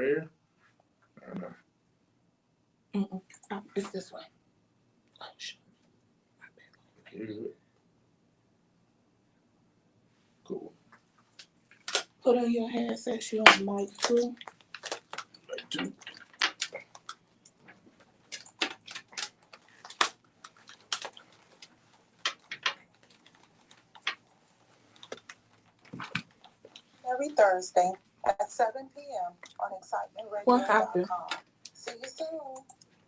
here? I don't know. It's this way. Here's it. Cool. Put on your headset. You on mic too. Mic two. Every Thursday at 7 p.m. on excitementradio.com. What happened? See you soon.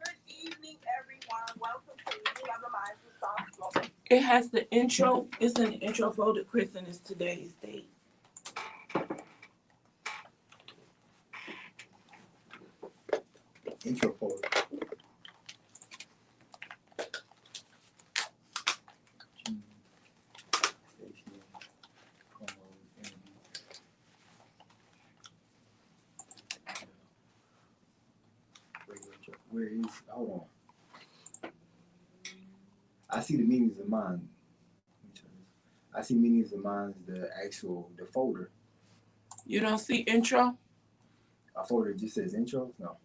Good evening, everyone. Welcome to Meeting of the Minds of Soft. It has the intro. It's in the intro folder, Chris, and it's today's date. Intro folder. Where is, hold on. I see the meanings of mine. I see meanings of mine, the folder. You don't see intro? A folder just says intro? No.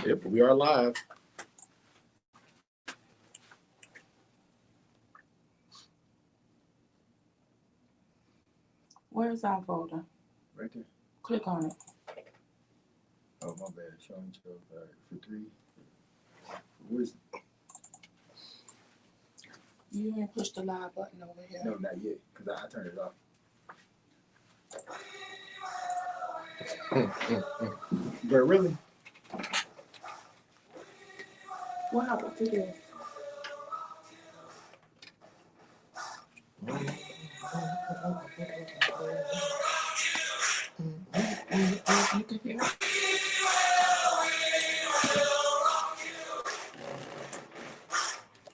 Yep, we are live. Where's our folder? Right there. Click on it. Oh, my bad. Show intro for 3. Where's? You ain't push the live button over here. No, not yet, because I turned it off. But really? What happened to this? You can hear it.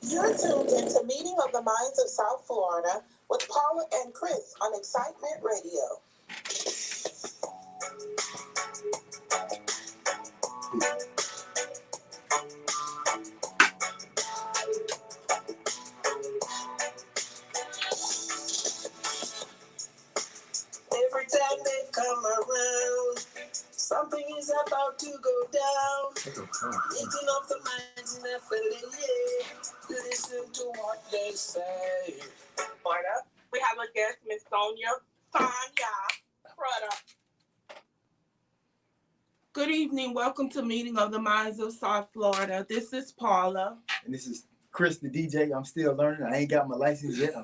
You're tuned into Meeting of the Minds of South Florida with Paula and Chris on Excitement Radio. Every time they come around, something is about to go down. Eating off the minds and affiliate. Listen to what they say. Florida, we have a guest, Miss Sonia Prada. Good evening. Welcome to Meeting of the Minds of South Florida. This is Paula. And this is Chris, the DJ. I'm still learning. I ain't got my license yet. I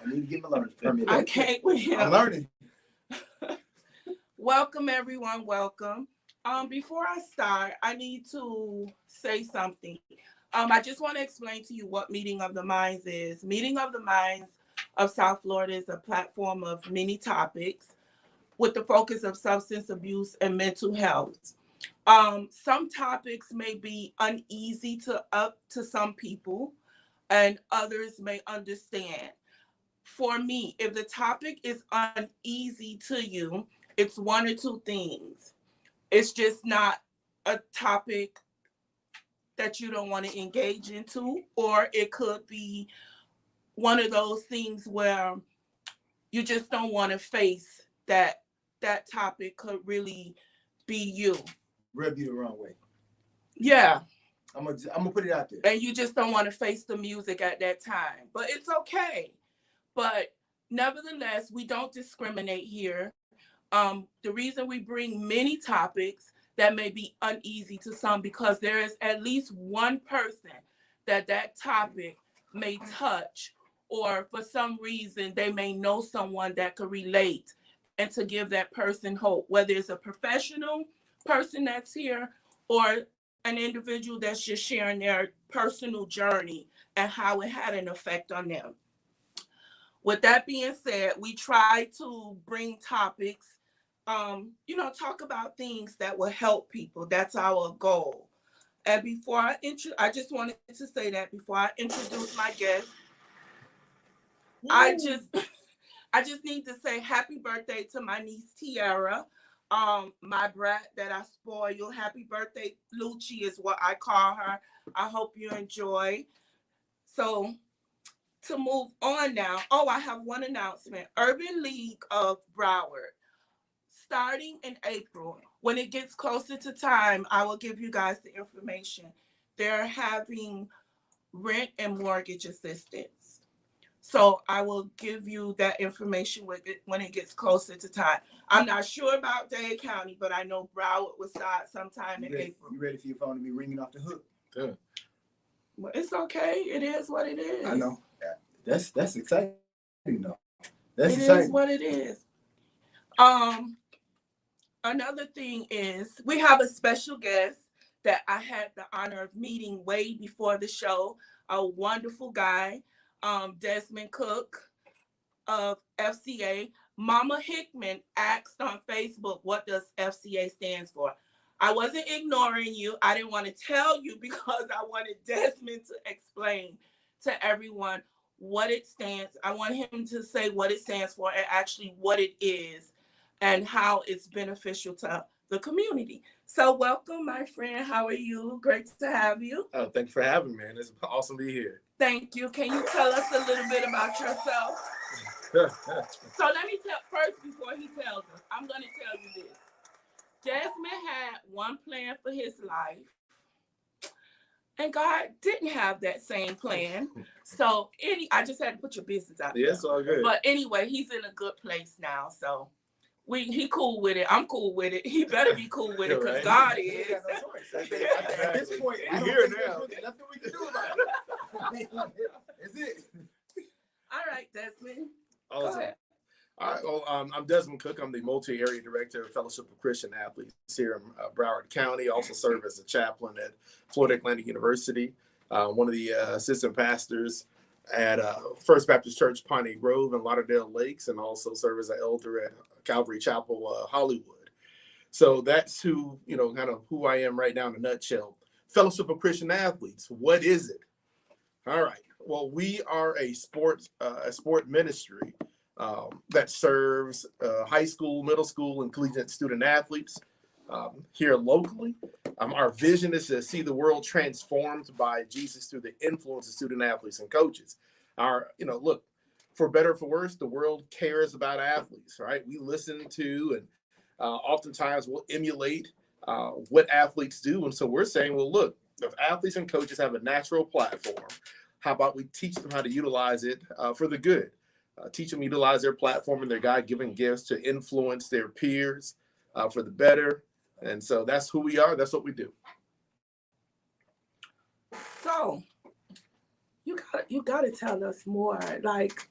need to get my learner's permit. I can't with him. I'm learning. Welcome, everyone. Welcome. Before I start, I need to say something. I just want to explain to you what Meeting of the Minds is. Meeting of the Minds of South Florida is a platform of many topics with the focus of substance abuse and mental health. Some topics may be uneasy to some people, and others may understand. For me, if the topic is uneasy to you, it's one or two things. It's just not a topic that you don't want to engage into, or it could be one of those things where you just don't want to face that topic could really be you. Rub you the wrong way. Yeah. I'm gonna put it out there. And you just don't want to face the music at that time. But it's okay. But nevertheless, we don't discriminate here. The reason we bring many topics that may be uneasy to some, because there is at least one person that topic may touch, or for some reason they may know someone that could relate, and to give that person hope, whether it's a professional person that's here or an individual that's just sharing their personal journey and how it had an effect on them. With that being said, we try to bring topics, talk about things that will help people. That's our goal. And before I just wanted to say that before I introduce my guest, I just need to say happy birthday to my niece Tiara, my brat that I spoil. Happy birthday, Lucci is what I call her. I hope you enjoy. So to move on now. Oh, I have one announcement. Urban League of Broward, starting in April, when it gets closer to time, I will give you guys the information. They're having rent and mortgage assistance. So I will give you that information when it gets closer to time. I'm not sure about Dade County, but I know Broward will start sometime in April. You ready for your phone to be ringing off the hook? Yeah. Well, it's okay. It is what it is. I know. That's exciting, though. That's It exciting. is what it is. Another thing is we have a special guest that I had the honor of meeting way before the show. A wonderful guy, Desmond Cook of FCA. Mama Hickman asked on Facebook, what does FCA stands for? I wasn't ignoring you. I didn't want to tell you because I wanted Desmond to explain to everyone what it stands. I want him to say what it stands for and actually what it is and how it's beneficial to the community. So welcome, my friend. How are you? Great to have you. Oh, thank you for having me, man. It's awesome to be here. Thank you. Can you tell us a little bit about yourself? So let me tell first before he tells us, I'm going to tell you this. Desmond had one plan for his life, and God didn't have that same plan. So I just had to put your business out there. Yeah, it's all good. But anyway, he's in a good place now. So he cool with it. I'm cool with it. He better be cool with it because God is. At this point, we're here now. Nothing we can do about it. That's it. All right, Desmond. Awesome. Go ahead. All right. Well, I'm Desmond Cook. I'm the multi-area director of Fellowship of Christian Athletes here in Broward County. I also serve as a chaplain at Florida Atlantic University. One of the assistant pastors at First Baptist Church, Piney Grove and Lauderdale Lakes, and also serve as an elder at Calvary Chapel, Hollywood. So that's kind of who I am right now in a nutshell. Fellowship of Christian Athletes. What is it? All right. Well, we are a sport ministry that serves high school, middle school, and collegiate student athletes here locally. Our vision is to see the world transformed by Jesus through the influence of student athletes and coaches. Look, for better or for worse, the world cares about athletes, right? We listen to and oftentimes we'll emulate what athletes do. And so we're saying, well, look, if athletes and coaches have a natural platform, how about we teach them how to utilize it for the good? Teach them to utilize their platform and their God-given gifts to influence their peers for the better. And so that's who we are. That's what we do. So you gotta tell us more. Like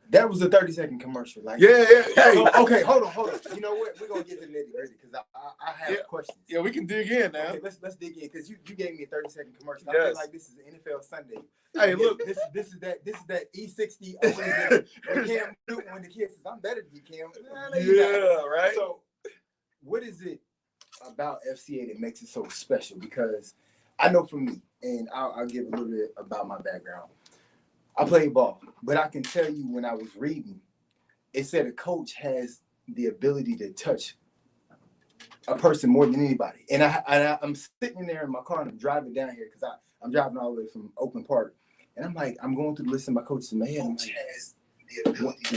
that was a 30-second commercial. Like yeah. Hey. Okay, hold on. You know what? We're gonna get to the nitty-gritty because I have questions. Yeah, we can dig in now. Okay, let's dig in because you gave me a 30-second commercial. Yes. I feel like this is an NFL Sunday. Hey, look, this is that E60 when Cam Newton when the kid says, "I'm better than you, Cam." Yeah, right. So, what is it about FCA that makes it so special? Because I know for me, and I'll give a little bit about my background. I played ball, but I can tell you when I was reading, it said a coach has the ability to touch a person more than anybody. And I'm sitting there in my car and I'm driving down here because I'm driving all the way from Oakland Park. And I'm like, I'm going through the list of my coaches in my head.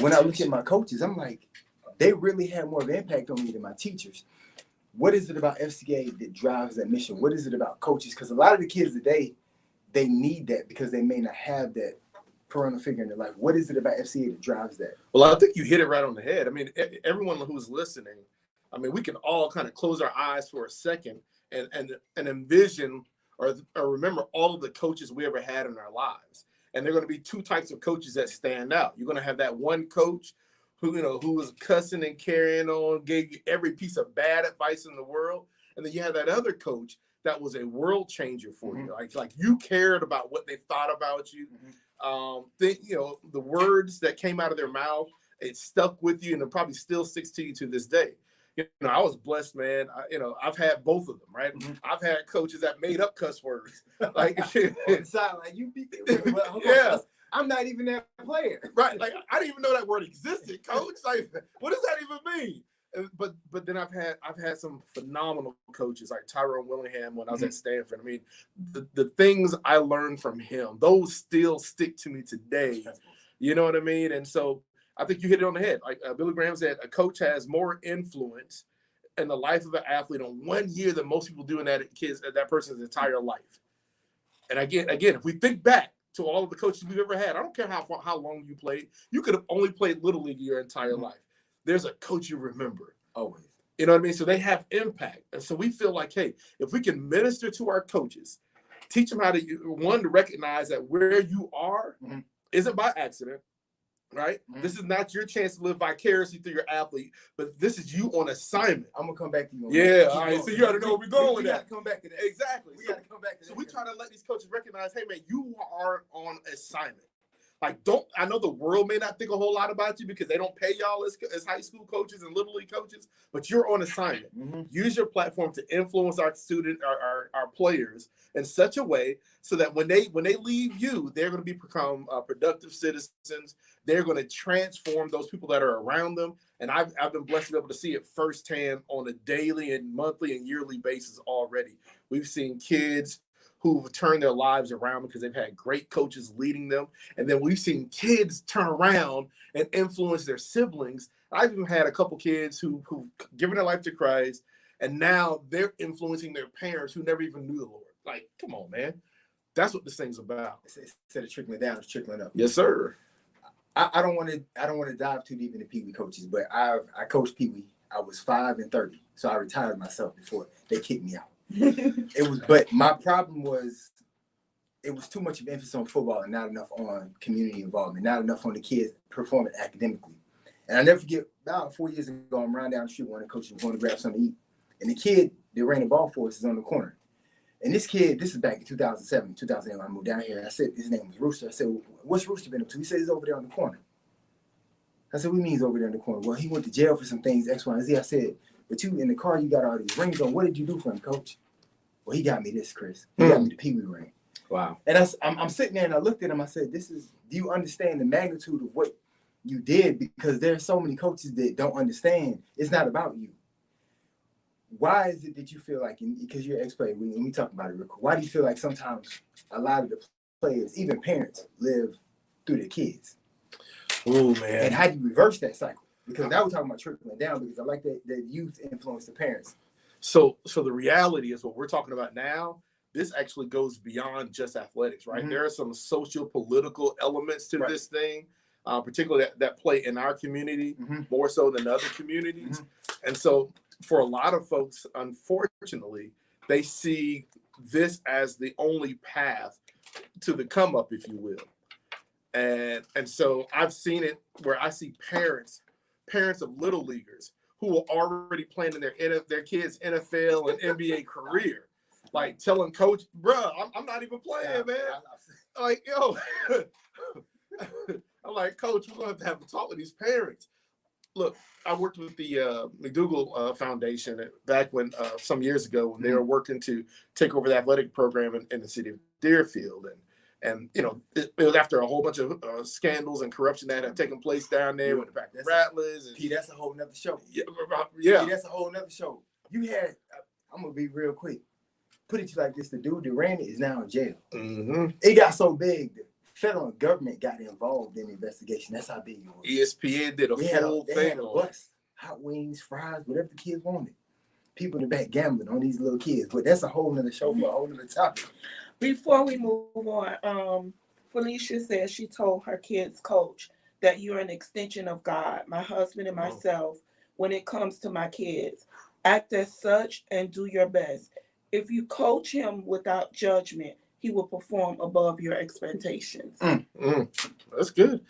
When I look at my coaches, I'm like, they really have more of an impact on me than my teachers. What is it about FCA that drives that mission? What is it about coaches? Because a lot of the kids today, they need that because they may not have that parental figure in their life. What is it about FCA that drives that? Well, I think you hit it right on the head. I mean, everyone who's listening, I mean, we can all kind of close our eyes for a second and envision or remember all of the coaches we ever had in our lives. And there are going to be two types of coaches that stand out. You're going to have that one coach who was cussing and carrying on, gave you every piece of bad advice in the world. And then you have that other coach that was a world changer for you. Like you cared about what they thought about you. The words that came out of their mouth, it stuck with you and it probably still sticks to you to this day. I was blessed, man. I've had both of them, right? I've had coaches that made up cuss words. Like, you beat them. Yeah. I'm not even that player. Right. Like, I didn't even know that word existed, coach. Like, what does that even mean? but then I've had some phenomenal coaches like Tyrone Willingham when I was at Stanford. I mean, the things I learned from him, those still stick to me today. You know what I mean? And so I think you hit it on the head. Like Billy Graham said, a coach has more influence in the life of an athlete on 1 year than most people do in that person's entire life. And again, if we think back to all of the coaches we've ever had, I don't care how long you played. You could have only played Little League your entire life. There's a coach you remember. Always. You know what I mean? So they have impact. And so we feel like, hey, if we can minister to our coaches, teach them how to, one, to recognize that where you are isn't by accident, right? This is not your chance to live vicariously through your athlete, but this is you on assignment. I'm going to come back to you. Yeah, all right. So you already know where we're going with that. We got to come back to that. Exactly. We got to come back to that. So we try to let these coaches recognize, hey, man, you are on assignment. Like, I know the world may not think a whole lot about you because they don't pay y'all as high school coaches and Little League coaches, but you're on assignment. Use your platform to influence our players in such a way so that when they leave you, they're going to become productive citizens. They're going to transform those people that are around them. And I've been blessed to be able to see it firsthand on a daily and monthly and yearly basis already. We've seen kids who've turned their lives around because they've had great coaches leading them. And then we've seen kids turn around and influence their siblings. I've even had a couple kids who've given their life to Christ, and now they're influencing their parents who never even knew the Lord. Like, come on, man. That's what this thing's about. Instead of trickling down, it's trickling up. Yes, sir. I don't want to dive too deep into Pee Wee coaches, but I coached Pee Wee. I was 5 and 30, so I retired myself before they kicked me out. But my problem was it was too much of emphasis on football and not enough on community involvement, not enough on the kids performing academically. And I never forget, about 4 years ago, I'm riding down the street, one of the coaches was going to grab something to eat, and the kid that ran the ball for us is on the corner. And this kid, this is back in 2007, 2008, when I moved down here. I said, his name was Rooster. I said, what's Rooster been up to? He said, he's over there on the corner. I said, what do you mean he's over there in the corner? Well, he went to jail for some things, X, Y, and Z. I said, but you in the car, you got all these rings on. What did you do for him, coach? Well, he got me this, Chris. He got me the Pee Wee ring. Wow. And I'm sitting there and I looked at him. I said, do you understand the magnitude of what you did? Because there's so many coaches that don't understand. It's not about you. Why is it that you feel like, because you're an ex-player, when we talk about it real quick, why do you feel like sometimes a lot of the players, even parents, live through their kids? Oh, man. And how do you reverse that cycle? Because now we're talking about trickling down, because I like that youth influence the parents. So the reality is what we're talking about now, this actually goes beyond just athletics, right? There are some socio-political elements to this thing, particularly that play in our community more so than other communities. And so for a lot of folks, unfortunately, they see this as the only path to the come up, if you will. And so I've seen it where I see parents of little leaguers who are already planning their kids' NFL and NBA career, like telling coach, bruh, I'm not even playing, man. Like, yo, I'm like, coach, we're going to have to talk with these parents. Look, I worked with the McDougal Foundation back when some years ago when they were working to take over the athletic program in the city of Deerfield. And you know, it was after a whole bunch of scandals and corruption that had taken place down there with the back Rattlers. P, that's a whole nother show. Yeah. P, that's a whole nother show. You had, I'm going to be real quick. Put it to you like this, the dude that ran it is now in jail. It got so big that federal government got involved in the investigation. That's how big it was. ESPN did a full thing. They had a bus, hot wings, fries, whatever the kids wanted. People in the back gambling on these little kids. But that's a whole nother show for a whole nother topic. Before we move on, Felicia says she told her kids' coach that you're an extension of God, my husband and myself, when it comes to my kids. Act as such and do your best. If you coach him without judgment, he will perform above your expectations. That's good.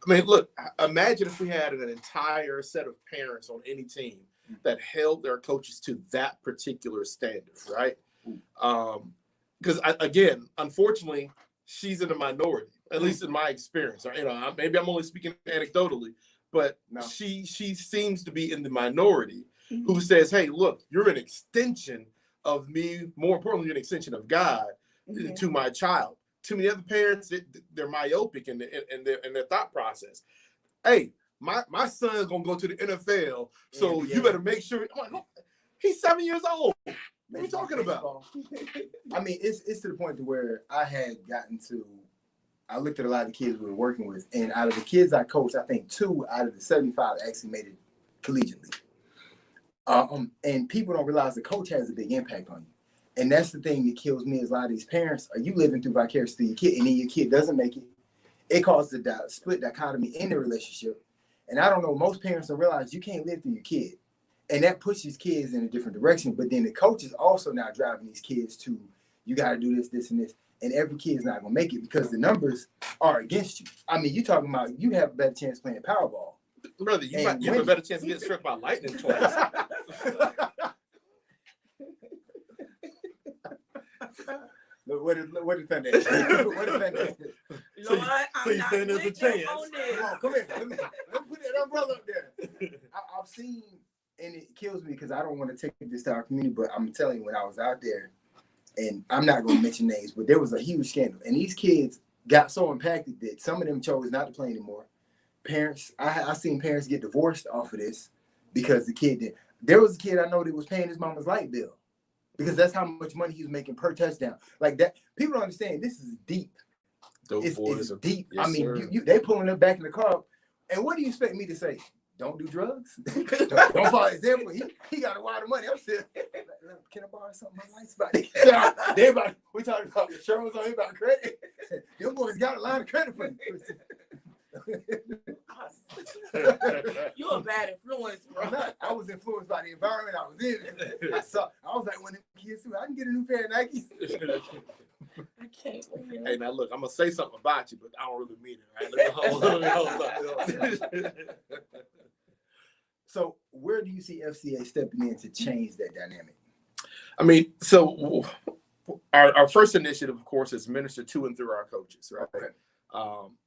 I mean, look, imagine if we had an entire set of parents on any team that held their coaches to that particular standard, right? Because again, unfortunately, she's in the minority, at least in my experience. Or, you know, maybe I'm only speaking anecdotally, but she seems to be in the minority who says, "Hey, look, you're an extension of me. More importantly, you're an extension of God to my child." Too many other parents, they're myopic in their thought process. Hey, my son's gonna go to the NFL, so Yeah. you better make sure. I'm like, no, he's 7 years old. What are you talking about? I mean, it's to the point to where I looked at a lot of the kids we were working with, and out of the kids I coached, I think 2 out of the 75 actually made it collegiately. And people don't realize the coach has a big impact on you. And that's the thing that kills me is a lot of these parents, are you living through vicariously through your kid, and then your kid doesn't make it. It causes a split dichotomy in the relationship. And I don't know, most parents don't realize you can't live through your kid. And that pushes kids in a different direction. But then the coach is also now driving these kids to, you got to do this, this, and this. And every kid's not going to make it because the numbers are against you. I mean, you're talking about you have a better chance playing Powerball. Brother, you have a better chance of getting struck by lightning twice. What did Thunder? What did Thunder? You know what? So you saying there's a chance? Come here. Let me put that umbrella up there. I've seen, and it kills me because I don't want to take this to our community, but I'm telling you, when I was out there, and I'm not going to mention names, but there was a huge scandal, and these kids got so impacted that some of them chose not to play anymore. Parents, I seen parents get divorced off of this because the kid did. There was a kid I know that was paying his mama's light bill because that's how much money he was making per touchdown. Like that, people don't understand. This is deep. It's deep. Yes, I mean, they pulling them back in the car. And what do you expect me to say? Don't do drugs. don't follow example. He got a lot of money. I'm saying, can I borrow something? My lights about. We talking about insurance on about credit. Them boys got a lot of credit for you. You're a bad influence, bro. I was influenced by the environment I was in. I was like, when the kids I can get a new pair of Nikes. I can't. Hey, now look, I'm gonna say something about you, but I don't really mean it, right? So, where do you see FCA stepping in to change that dynamic? I mean, so our first initiative, of course, is minister to and through our coaches, right? Okay.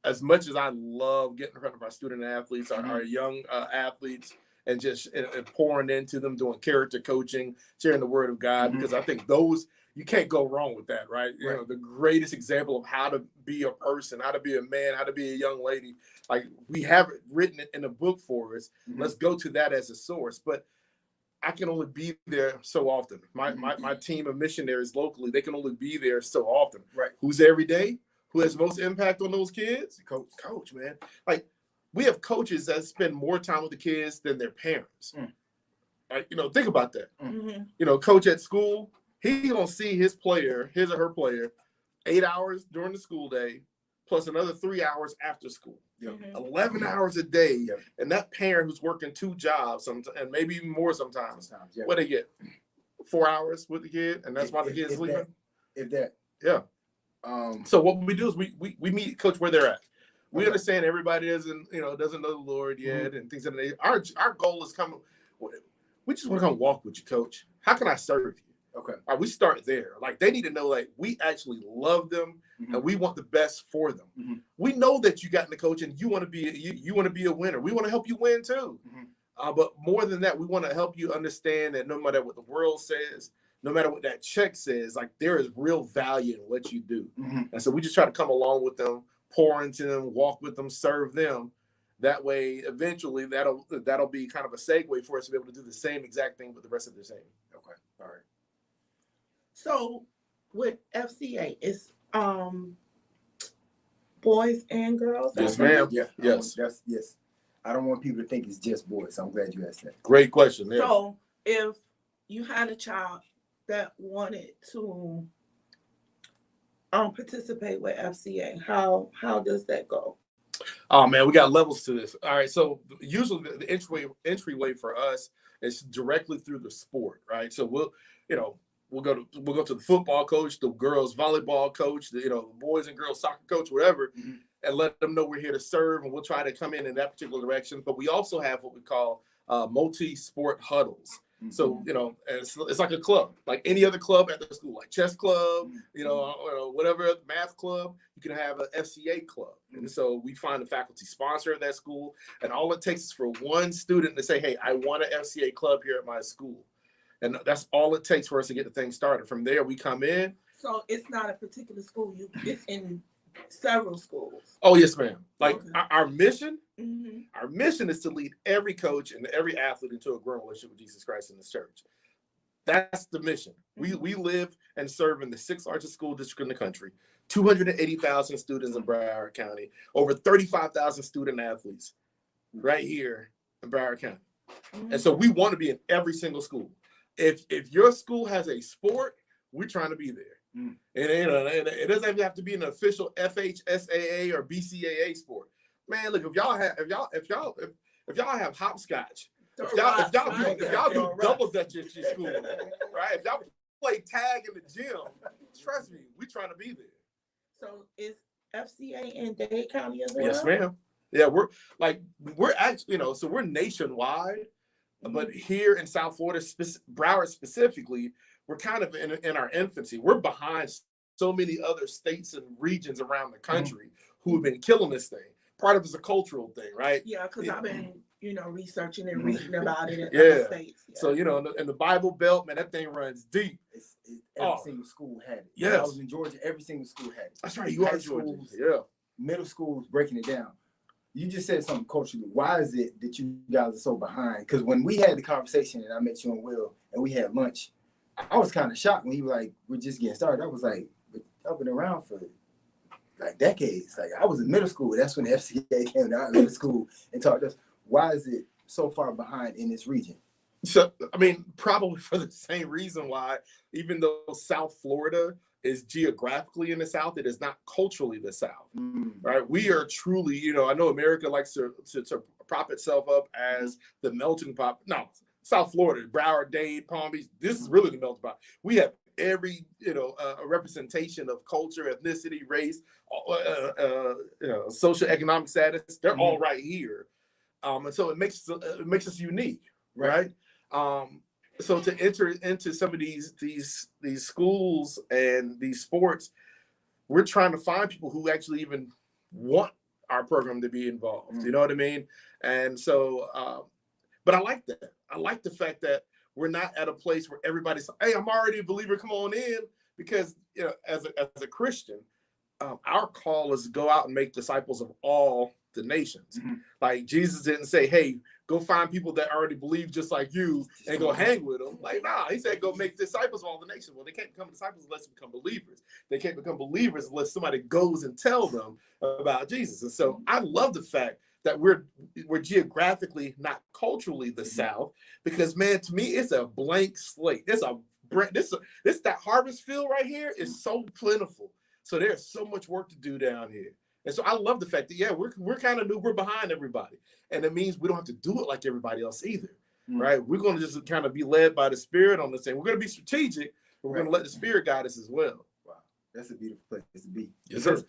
As much as I love getting in front of our student athletes, our young athletes, and just pouring into them, doing character coaching, sharing the word of God, because I think those, you can't go wrong with that, right? You know, the greatest example of how to be a person, how to be a man, how to be a young lady. Like, we have it written in a book for us. Let's go to that as a source. But I can only be there so often. My team of missionaries locally, they can only be there so often. Right. Who's there every day? Who has most impact on those kids? Coach, man. Like, we have coaches that spend more time with the kids than their parents. Like, think about that. Coach at school, he gonna see his or her player 8 hours during the school day, plus another 3 hours after school. 11 hours a day. And that parent who's working 2 jobs, and maybe even more sometimes. What they get? 4 hours with the kid, and that's why the kid's sleeping. Yeah. So what we do is we meet coach where they're at. We understand everybody doesn't know the Lord yet and things like that. Our goal is we just want to come walk with you, coach. How can I serve you? Okay. All right, we start there. Like, they need to know, like, we actually love them and we want the best for them. We know that you got in the coach and you want to be a winner. We want to help you win too. But more than that, we want to help you understand that no matter what the world says, no matter what that check says, like, there is real value in what you do. And so we just try to come along with them, pour into them, walk with them, serve them. That way, eventually, that'll be kind of a segue for us to be able to do the same exact thing with the rest of the team. Okay. All right. So with FCA, it's boys and girls? Yes, ma'am. Yeah. Yes. Yes. I don't want people to think it's just boys. So I'm glad you asked that. Great question. Yeah. So if you had a child that wanted to participate with FCA, how does that go? Oh man, we got levels to this. All right, so usually the entryway for us is directly through the sport, right? So we'll go to the football coach, the girls volleyball coach, the boys and girls soccer coach, whatever, and let them know we're here to serve, and we'll try to come in that particular direction. But we also have what we call multi-sport huddles. So, it's like a club, like any other club at the school, like chess club, whatever, math club, you can have an FCA club. And so we find a faculty sponsor at that school. And all it takes is for one student to say, hey, I want an FCA club here at my school. And that's all it takes for us to get the thing started. From there, we come in. So it's not a particular school. It's in Several schools. Oh yes, ma'am. Like Okay. our mission, Mm-hmm. our mission is to lead every coach and every athlete into a growing relationship with Jesus Christ in this church. That's the mission. We live and serve in the 6th largest school district in the country, 280,000 students in Broward County, over 35,000 student athletes right here in Broward County. Mm-hmm. And so we want to be in every single school. If your school has a sport, we're trying to be there. And it doesn't even have to be an official FSFCA or BCAA sport. Man, look, if y'all have hopscotch, if y'all do double dutch at your school, right? If y'all play tag in the gym, trust me, we're trying to be there. So is FCA in Dade County as well? Yes, ma'am. Yeah, we're actually, so we're nationwide, but here in South Florida, Broward specifically, we're kind of in our infancy. We're behind so many other states and regions around the country who have been killing this thing. Part of it's a cultural thing, right? Yeah, because I've been, researching and reading about it in Yeah. other states. Yeah. So, in the Bible Belt, man, that thing runs deep. Every single school had it. Yes. When I was in Georgia, every single school had it. That's right. You are Georgia. Yeah. Middle schools breaking it down. You just said something culturally. Why is it that you guys are so behind? Because when we had the conversation and I met you and Will and we had lunch, I was kind of shocked when you were like, we're just getting started. I was like, I've been around for like decades. Like I was in middle school. That's when the FCA came out of middle school and taught us. Why is it so far behind in this region? So, probably for the same reason why, even though South Florida is geographically in the South, it is not culturally the South, right? We are truly, I know America likes to prop itself up as the melting pot. No, South Florida, Broward, Dade, Palm Beach, this is really the melting pot. We have every, a representation of culture, ethnicity, race, social economic status. They're all right here. And so it makes us unique, right? So to enter into some of these schools and these sports, we're trying to find people who actually even want our program to be involved. You know what I mean? And so, but I like that. I like the fact that we're not at a place where everybody's, hey, I'm already a believer, come on in. Because, as a Christian, our call is to go out and make disciples of all the nations. Like Jesus didn't say, hey, go find people that already believe just like you and go hang with them. Like, nah, he said, go make disciples of all the nations. Well, they can't become disciples unless they become believers. They can't become believers unless somebody goes and tell them about Jesus. And so I love the fact that we're geographically, not culturally the South, because man, to me, it's a blank slate. This that harvest field right here is so plentiful. So there's so much work to do down here. And so I love the fact that, we're kind of new, we're behind everybody. And it means we don't have to do it like everybody else either, right? We're going to just kind of be led by the Spirit on this thing. We're going to be strategic, but we're going to let the Spirit guide us as well. Wow, that's a beautiful place to be. Yes, sir.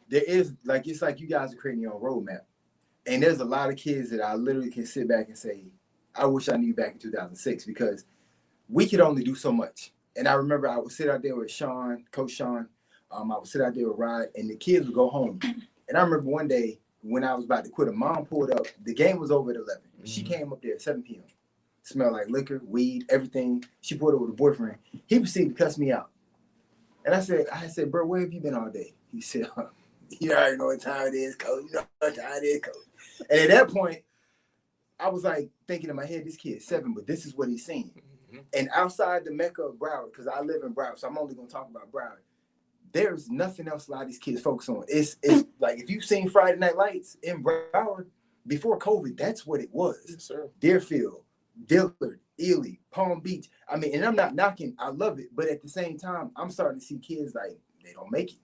There is, it's like you guys are creating your own roadmap. And there's a lot of kids that I literally can sit back and say, I wish I knew back in 2006, because we could only do so much. And I remember I would sit out there with Sean, Coach Sean. I would sit out there with Rod, and the kids would go home. And I remember one day when I was about to quit, a mom pulled up. The game was over at 11. She came up there at 7 p.m. Smelled like liquor, weed, everything. She pulled up with a boyfriend. He proceeded to cuss me out. And I said, bro, where have you been all day? He said, you already know what time it is, coach. You know what time it is, coach. And at that point, I was like thinking in my head, this kid's 7, but this is what he's seen. And outside the Mecca of Broward, because I live in Broward, so I'm only going to talk about Broward. There's nothing else a lot of these kids focus on. It's like, if you've seen Friday Night Lights in Broward before COVID, that's what it was. Yes, sir. Deerfield, Dillard, Ely, Palm Beach. And I'm not knocking, I love it. But at the same time, I'm starting to see kids like, they don't make it.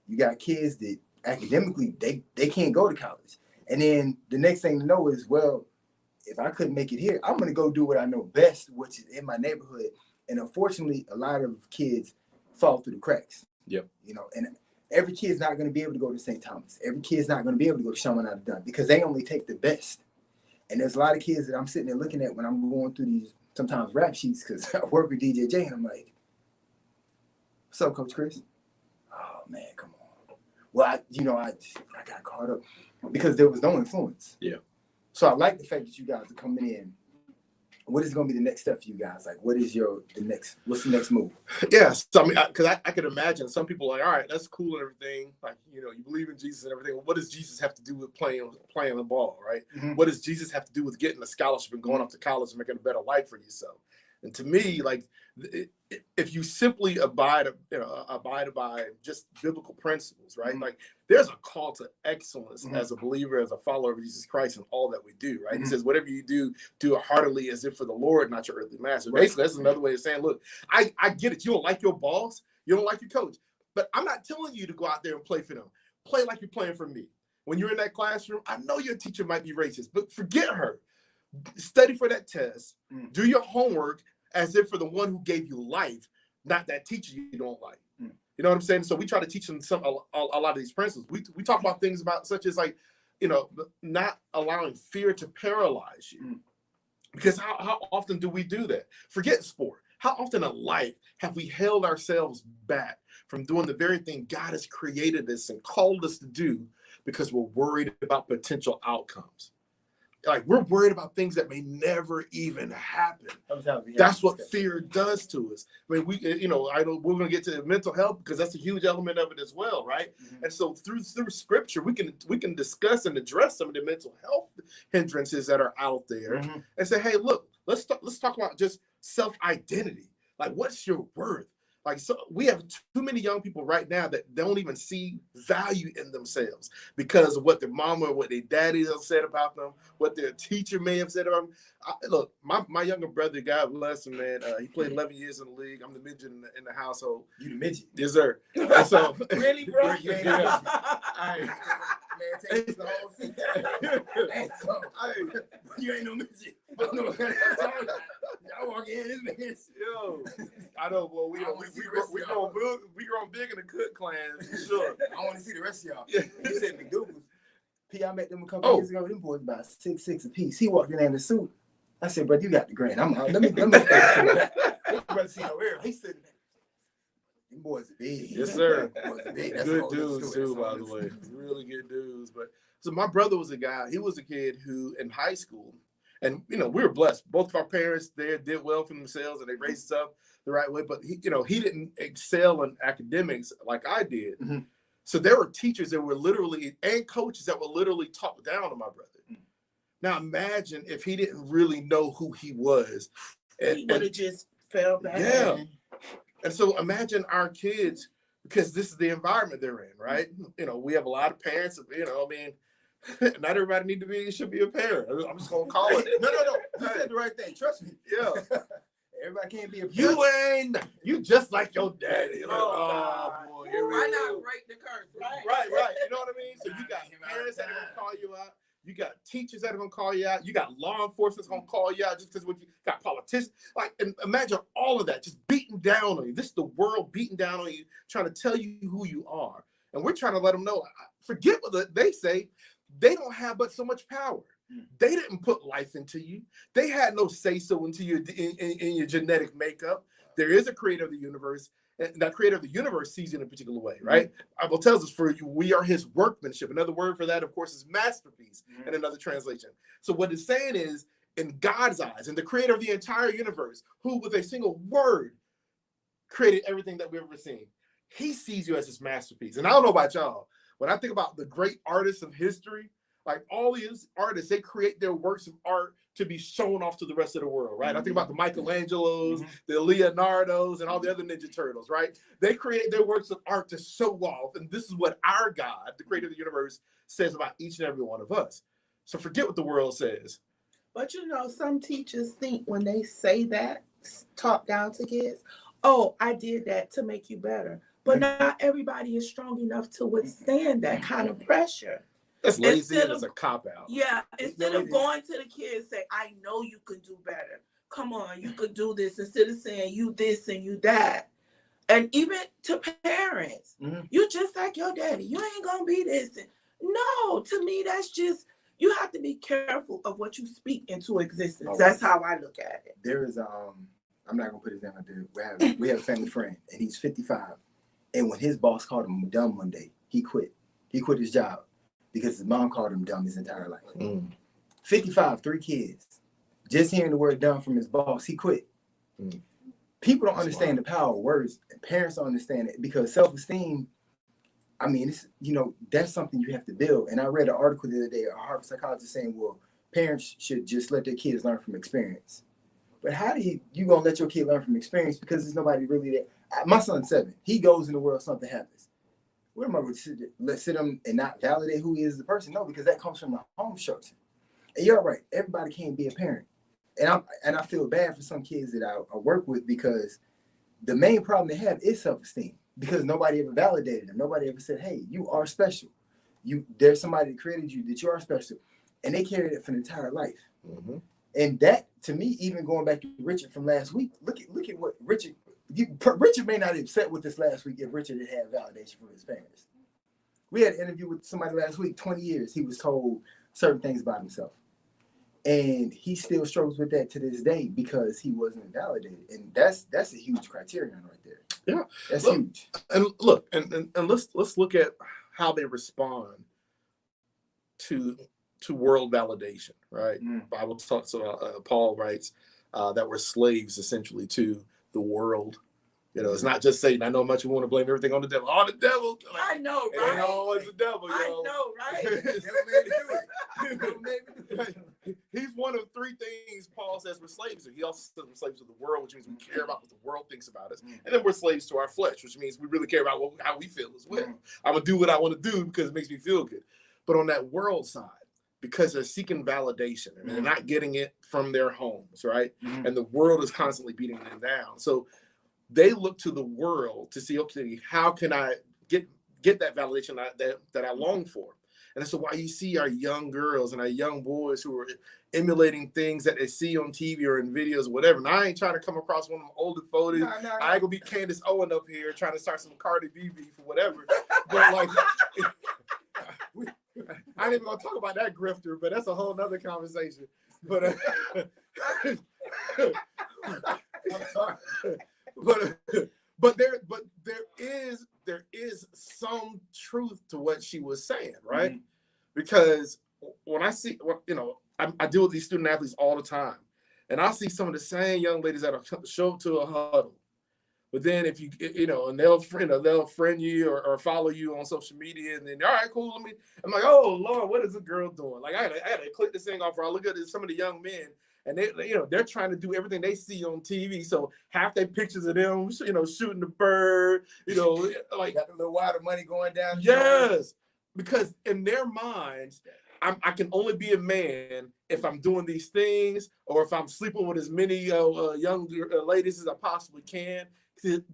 You got kids that academically, they can't go to college. And then the next thing to know is, well, if I couldn't make it here, I'm going to go do what I know best, which is in my neighborhood. And unfortunately, a lot of kids fall through the cracks. Yep. And every kid's not going to be able to go to St. Thomas. Every kid's not going to be able to go to Shaman out of Doesnt, because they only take the best. And there's a lot of kids that I'm sitting there looking at when I'm going through these sometimes rap sheets, because I work with DJ J, and I'm like, what's up, Coach Chris? Oh, man, come on. Well, I got caught up because there was no influence. Yeah. So I like the fact that you guys are coming in what is going to be the next step for you guys? Like, what's the next move? Yeah, so I mean, because I could imagine some people are like, all right, that's cool and everything. Like, you know, you believe in Jesus and everything. Well, what does Jesus have to do with playing the ball, right? Mm-hmm. What does Jesus have to do with getting a scholarship and going off to college and making a better life for yourself? And to me, like, if you simply abide by just biblical principles, right? Mm-hmm. Like, there's a call to excellence Mm-hmm. as a believer, as a follower of Jesus Christ, in all that we do, right? Mm-hmm. He says, whatever you do, do it heartily as if for the Lord, not your earthly master. Right. Basically, that's another way of saying, look, I get it. You don't like your boss, you don't like your coach, but I'm not telling you to go out there and play for them. Play like you're playing for me. When you're in that classroom, I know your teacher might be racist, but forget her. Study for that test. Do your homework as if for the one who gave you life, not that teacher you don't like. You know what I'm saying? So we try to teach them a lot of these principles. We talk about things about such as, like, you know, not allowing fear to paralyze you. Because how often do we do that? Forget sport. How often in life have we held ourselves back from doing the very thing God has created us and called us to do because we're worried about potential outcomes? Like, we're worried about things that may never even happen. That's what fear does to us. I mean, I know we're going to get to mental health because that's a huge element of it as well, right? Mm-hmm. And so through scripture, we can discuss and address some of the mental health hindrances that are out there, mm-hmm. and say, hey, look, let's talk about just self-identity. Like, what's your worth? Like, so we have too many young people right now that don't even see value in themselves because of what their mama or what their daddy has said about them, what their teacher may have said about them. Look, my younger brother, God bless him, man. He played 11 years in the league. I'm the midget in the household. You the midget? Yes, sir. And so, really, bro? You ain't no midget. Man, take the whole seat. You ain't no midget. I walk in, this man. Yo, I know. Well, we grown big in the Cook clan, for sure. I want to see the rest of y'all. Yeah. You said McDougal's. I met them a couple years ago. Them boys about 6'6" a piece. He walked in there in the suit. I said, "Bro, you got the grand. Let me brother see no air." He said, "Them boys are big." Yes, sir. Big. Good dudes too, by the way. Really good dudes. But so my brother was a guy. He was a kid who, in high school, and we were blessed. Both of our parents there did well for themselves, and they raised us up the right way. But he didn't excel in academics like I did. Mm-hmm. So there were teachers that were literally, and coaches that were literally talk down to my brother. Now imagine if he didn't really know who he was. He would have just fell back. Yeah. And so imagine our kids, because this is the environment they're in, right? We have a lot of parents, not everybody should be a parent. I'm just going to call it. No. You said the right thing. Trust me. Yeah. Everybody can't be a parent. You just like your daddy. Like, boy. Why not break the curse? Right. You know what I mean? So you got parents that are going to call you out. You got teachers that are going to call you out. You got law enforcement that's going to call you out just because you got politicians. Like, and imagine all of that just beating down on you. This is the world beating down on you, trying to tell you who you are. And we're trying to let them know, forget what they say. They don't have but so much power. They didn't put life into you. They had no say-so into your in your genetic makeup. There is a creator of the universe, and that creator of the universe sees you in a particular way, right? The Bible tells us, for you, we are his workmanship. Another word for that, of course, is masterpiece in another translation. So what it's saying is, in God's eyes, and the creator of the entire universe, who with a single word created everything that we've ever seen, he sees you as his masterpiece. And I don't know about y'all, when I think about the great artists of history, like all these artists, they create their works of art to be shown off to the rest of the world, right? I think about the Michelangelos, the Leonardos, and all the other Ninja Turtles, right? They create their works of art to show off. And this is what our God, the creator of the universe, says about each and every one of us. So forget what the world says. But some teachers think when they say that, talk down to kids, oh, I did that to make you better. But not everybody is strong enough to withstand that kind of pressure. That's lazy and it's a cop-out. Yeah, instead of going to the kids, say, I know you can do better. Come on, you could do this. Instead of saying you this and you that. And even to parents, you just like your daddy. You ain't going to be this. No, to me, that's just, you have to be careful of what you speak into existence. Oh, that's how I look at it. There is, I'm not going to put his name out there. We have a family friend, and he's 55. And when his boss called him dumb one day, he quit. He quit his job because his mom called him dumb his entire life. 55, 3 kids. just hearing the word done from his boss, he quit. Mm. People don't understand the power of words. Parents don't understand it because self-esteem, I mean, it's, that's something you have to build. And I read an article the other day, a Harvard psychologist saying, well, parents should just let their kids learn from experience. But how do you gonna let your kid learn from experience because there's nobody really there? My son's 7. He goes in the world, something happens. What am I going to sit him and not validate who he is as a person? No, because that comes from the home structure. And you're right. Everybody can't be a parent. And I feel bad for some kids that I work with because the main problem they have is self-esteem because nobody ever validated them. Nobody ever said, hey, you are special. There's somebody that created you that you are special. And they carried it for an entire life. Mm-hmm. And that, to me, even going back to Richard from last week, look at what Richard may not have sat with us last week if Richard had validation from his parents. We had an interview with somebody last week, 20 years, he was told certain things about himself. And he still struggles with that to this day because he wasn't validated. And that's a huge criterion right there. Yeah. That's huge. And look, and let's look at how they respond to world validation, right? Bible talks about, Paul writes that we're slaves essentially to the world. It's not just Satan. I know much you want to blame everything on the devil. Oh, the devil. I know, It right? ain't always the devil, I know, right? He's one of 3 things Paul says we're slaves to. He also says we're slaves to the world, which means we care about what the world thinks about us. And then we're slaves to our flesh, which means we really care about how we feel as well. I'm going to do what I want to do because it makes me feel good. But on that world side, because they're seeking validation and they're not getting it from their homes, right? And the world is constantly beating them down. So they look to the world to see, okay, how can I get that validation that I long for? And that's why you see our young girls and our young boys who are emulating things that they see on TV or in videos, or whatever. And I ain't trying to come across one of them older photos. No. I ain't gonna be Candace Owen up here trying to start some Cardi B beef or whatever. But like, I ain't even gonna talk about that grifter, but that's a whole nother conversation. But I'm sorry. But there is some truth to what she was saying, right? Because when I see, I deal with these student athletes all the time, and I see some of the same young ladies that show up to a huddle, but then if and they'll friend you or follow you on social media, and then all right, cool. I'm like, oh Lord, what is this girl doing? Like I had to click this thing off. Or I look at some of the young men. And they're trying to do everything they see on TV. So half their pictures of them, shooting the bird, like got the little wad of money going down. Yes, because in their minds, I can only be a man if I'm doing these things, or if I'm sleeping with as many young ladies as I possibly can.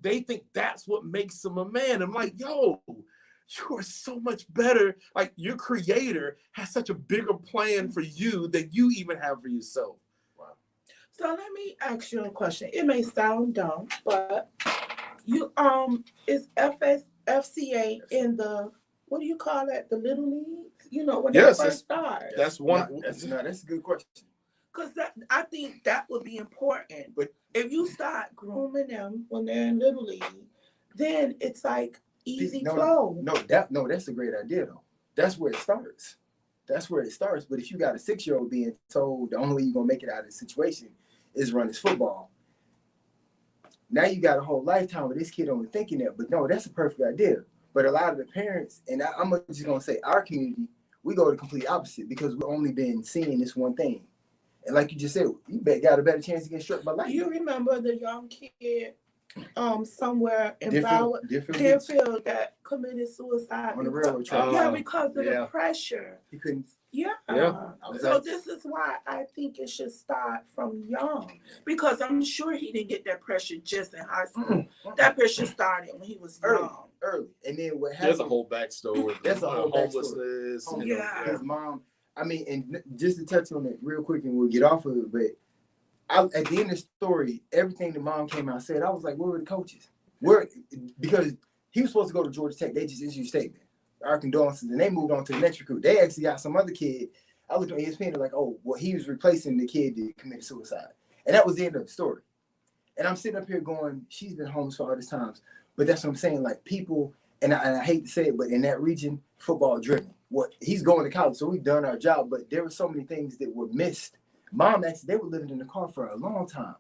They think that's what makes them a man. I'm like, yo, you are so much better. Like your creator has such a bigger plan for you than you even have for yourself. So let me ask you a question. It may sound dumb, but you is FSFCA in the, what do you call that? The little leagues? When they first start. That's one. That's a good question. Because I think that would be important. But if you start grooming them when they're in little league, then it's like easy flow. No, that's a great idea though. That's where it starts. But if you got a 6-year-old being told the only way you're gonna make it out of the situation is run his football, now you got a whole lifetime with this kid only thinking that. But no, that's a perfect idea. But a lot of the parents, and I'm just gonna say our community, we go the complete opposite because we've only been seeing this one thing. And like you just said, you got a better chance to get struck by lightning. You remember the young kid somewhere in Deerfield that committed suicide on the railroad track. Yeah, because of the pressure. He couldn't. Yeah. So this is why I think it should start from young, because I'm sure he didn't get that pressure just in high school. That pressure started when he was young. Early. And then what happened? There's a whole backstory. That's a whole homelessness. His mom. I mean, and just to touch on it real quick, and we'll get off of it, but at the end of the story, everything the mom came out and said, I was like, where were the coaches? Because he was supposed to go to Georgia Tech. They just issued a statement. Our condolences, and they moved on to the next recruit. They actually got some other kid. I looked on ESPN, they're like, oh, well, he was replacing the kid that committed suicide. And that was the end of the story. And I'm sitting up here going, she's been homeless for all these times. But that's what I'm saying. Like people, and I hate to say it, but in that region, football driven. He's going to college, so we've done our job. But there were so many things that were missed Mom actually, they were living in the car for a long time.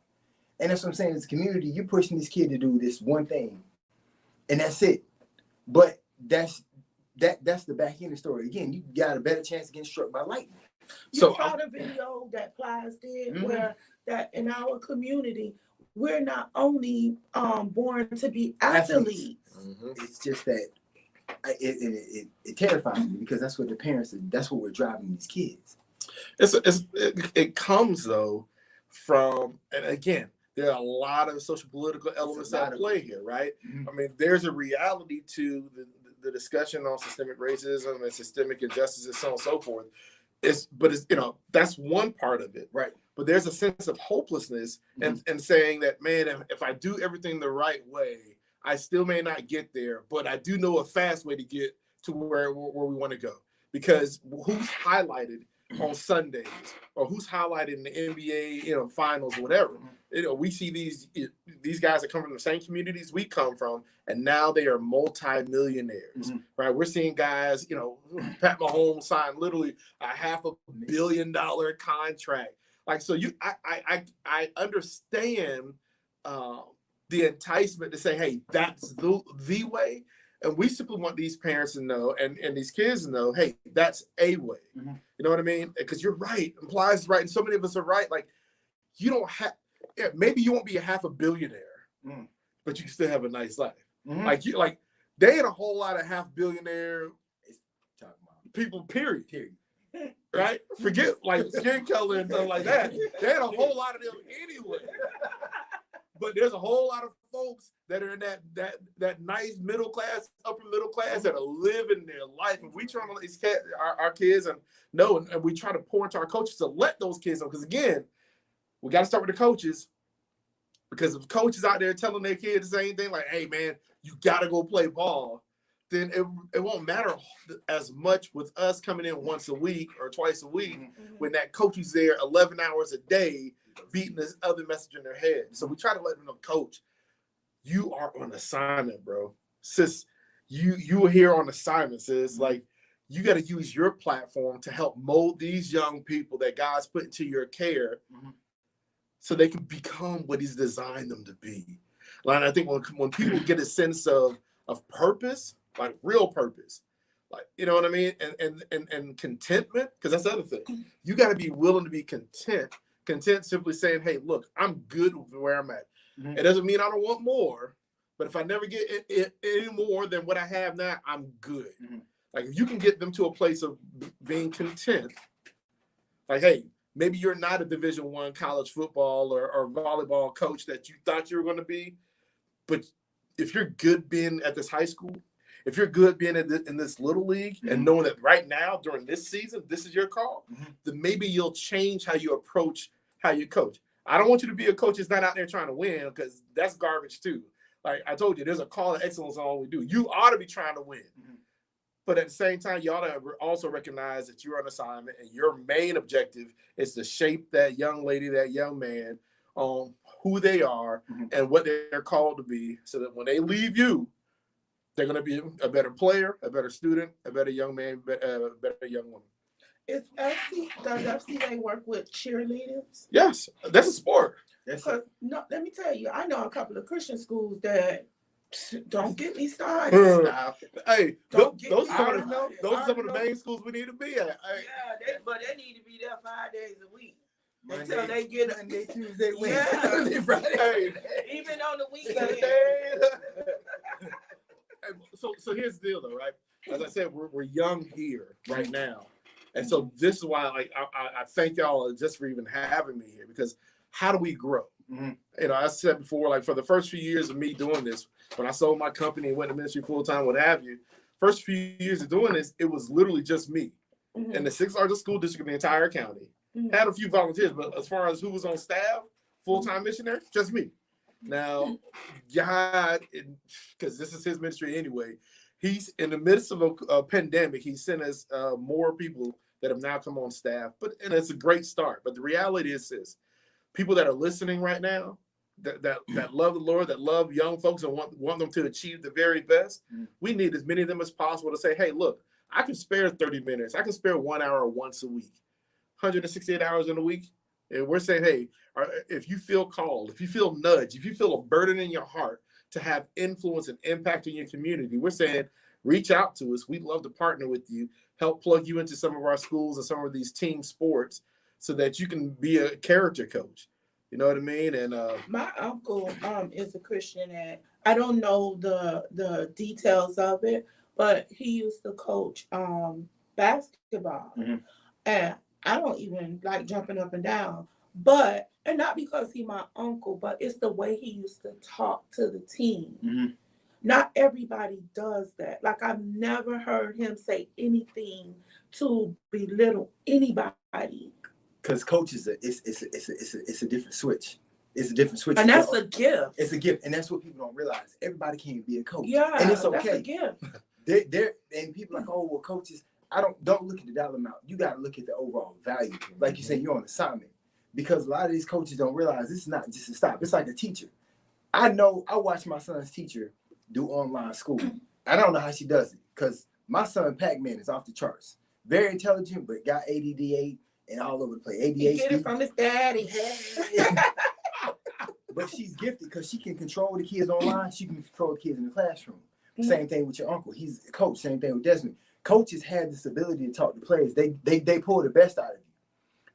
And that's what I'm saying. As a community, you're pushing this kid to do this one thing, and that's it. But that's the back end of the story. Again, you got a better chance of getting struck by lightning. You saw the video that Plies did, where that in our community, we're not only born to be athletes. It's just that it terrifies me because that's what the parents, that's what we're driving these kids. It comes though from, and again, there are a lot of social political elements at play here, right? I mean, there's a reality to the discussion on systemic racism and systemic injustice and so on and so forth. But it's, you know, that's one part of it, right? But there's a sense of hopelessness and saying that, man, if I do everything the right way, I still may not get there, but I do know a fast way to get to where we want to go. Because who's highlighted on Sundays or who's highlighted in the NBA, you know, finals or whatever. You know, we see these guys that come from the same communities we come from, and now they are multi-millionaires, right? We're seeing guys, you know, Pat Mahomes signed literally a $500 million contract. Like, so I understand the enticement to say, hey, that's the way. And we simply want these parents to know and these kids to know, hey, that's a way. You know what I mean? Because you're right. Implies right. And so many of us are right. Like, you don't have, maybe you won't be a $500 million, but you can still have a nice life. Like they ain't a whole lot of $500 million people, period. Right? Forget like skin color and stuff like that. They ain't a whole lot of them anyway. But there's a whole lot of folks that are in that nice middle class, upper middle class that are living their life. And we try to let these our kids and know, and we try to pour into our coaches to let those kids know. Because again, we got to start with the coaches. Because if coaches out there telling their kids the same thing, like, hey man, you got to go play ball, then it won't matter as much with us coming in once a week or twice a week when that coach is there 11 hours a day beating this other message in their head. So we try to let them know, coach, you are on assignment, bro. Sis, you are here on assignment, sis. Like, you got to use your platform to help mold these young people that God's put into your care so they can become what he's designed them to be. Like, I think when people get a sense of purpose, like real purpose, like, you know what I mean? And contentment, because that's the other thing. You got to be willing to be content. Content simply saying, hey, look, I'm good with where I'm at. It doesn't mean I don't want more, but if I never get any more than what I have now, I'm good. Like, if you can get them to a place of being content, like, hey, maybe you're not a Division I college football or volleyball coach that you thought you were going to be, but if you're good being at this high school, if you're good being in this little league and knowing that right now during this season, this is your call, then maybe you'll change how you approach how you coach. I don't want you to be a coach that's not out there trying to win, because that's garbage too. Like I told you, there's a call to excellence on all we do. You ought to be trying to win. But at the same time, you ought to also recognize that you're on assignment and your main objective is to shape that young lady, that young man on who they are and what they're called to be, so that when they leave you, they're going to be a better player, a better student, a better young man, a better young woman. Does FCA work with cheerleaders? Yes, that's a sport. No, let me tell you, I know a couple of Christian schools that don't get me started. Hey, those are some of the main schools we need to be at. But they need to be there 5 days a week. Monday, Until they get Monday, Tuesday, Wednesday, Friday. Even on the weekend. So here's the deal, though, right? As I said, we're young here right now, and so this is why, like, I thank y'all just for even having me here, because how do we grow? You know, I said before, like, for the first few years of me doing this, when I sold my company and went to ministry full time, what have you, first few years of doing this, it was literally just me in the 6th largest school district of the entire county. Had a few volunteers, but as far as who was on staff, full-time missionary, just me. Now, God, because this is his ministry anyway, he's in the midst of a pandemic. He sent us more people that have now come on staff, and it's a great start. But the reality is this: people that are listening right now, that love the Lord, that love young folks and want them to achieve the very best, we need as many of them as possible to say, hey, look, I can spare 30 minutes. I can spare 1 hour once a week. 168 hours in a week, And we're saying, hey, if you feel called, if you feel nudged, if you feel a burden in your heart to have influence and impact in your community, we're saying, reach out to us. We'd love to partner with you, help plug you into some of our schools and some of these team sports so that you can be a character coach. You know what I mean? And my uncle is a Christian, and I don't know the details of it, but he used to coach basketball. Mm-hmm. And I don't even like jumping up and down. But, and not because he's my uncle, but it's the way he used to talk to the team. Mm-hmm. Not everybody does that. Like, I've never heard him say anything to belittle anybody. Because coaches, it's a different switch. It's a different switch. And that's a gift. It's a gift, and that's what people don't realize. Everybody can't be a coach. Yeah, and it's okay. That's a gift. And people are like, oh, well, coaches. Don't look at the dollar amount. You got to look at the overall value. Like you said, you're on assignment. Because a lot of these coaches don't realize this is not just a stop. It's like a teacher. I watched my son's teacher do online school. I don't know how she does it, because my son Pac-Man is off the charts. Very intelligent, but got ADD and all over the place. ADHD. He get it from his daddy. But she's gifted because she can control the kids online. She can control the kids in the classroom. Same thing with your uncle. He's a coach. Same thing with Desmond. Coaches have this ability to talk to players. They pull the best out of you.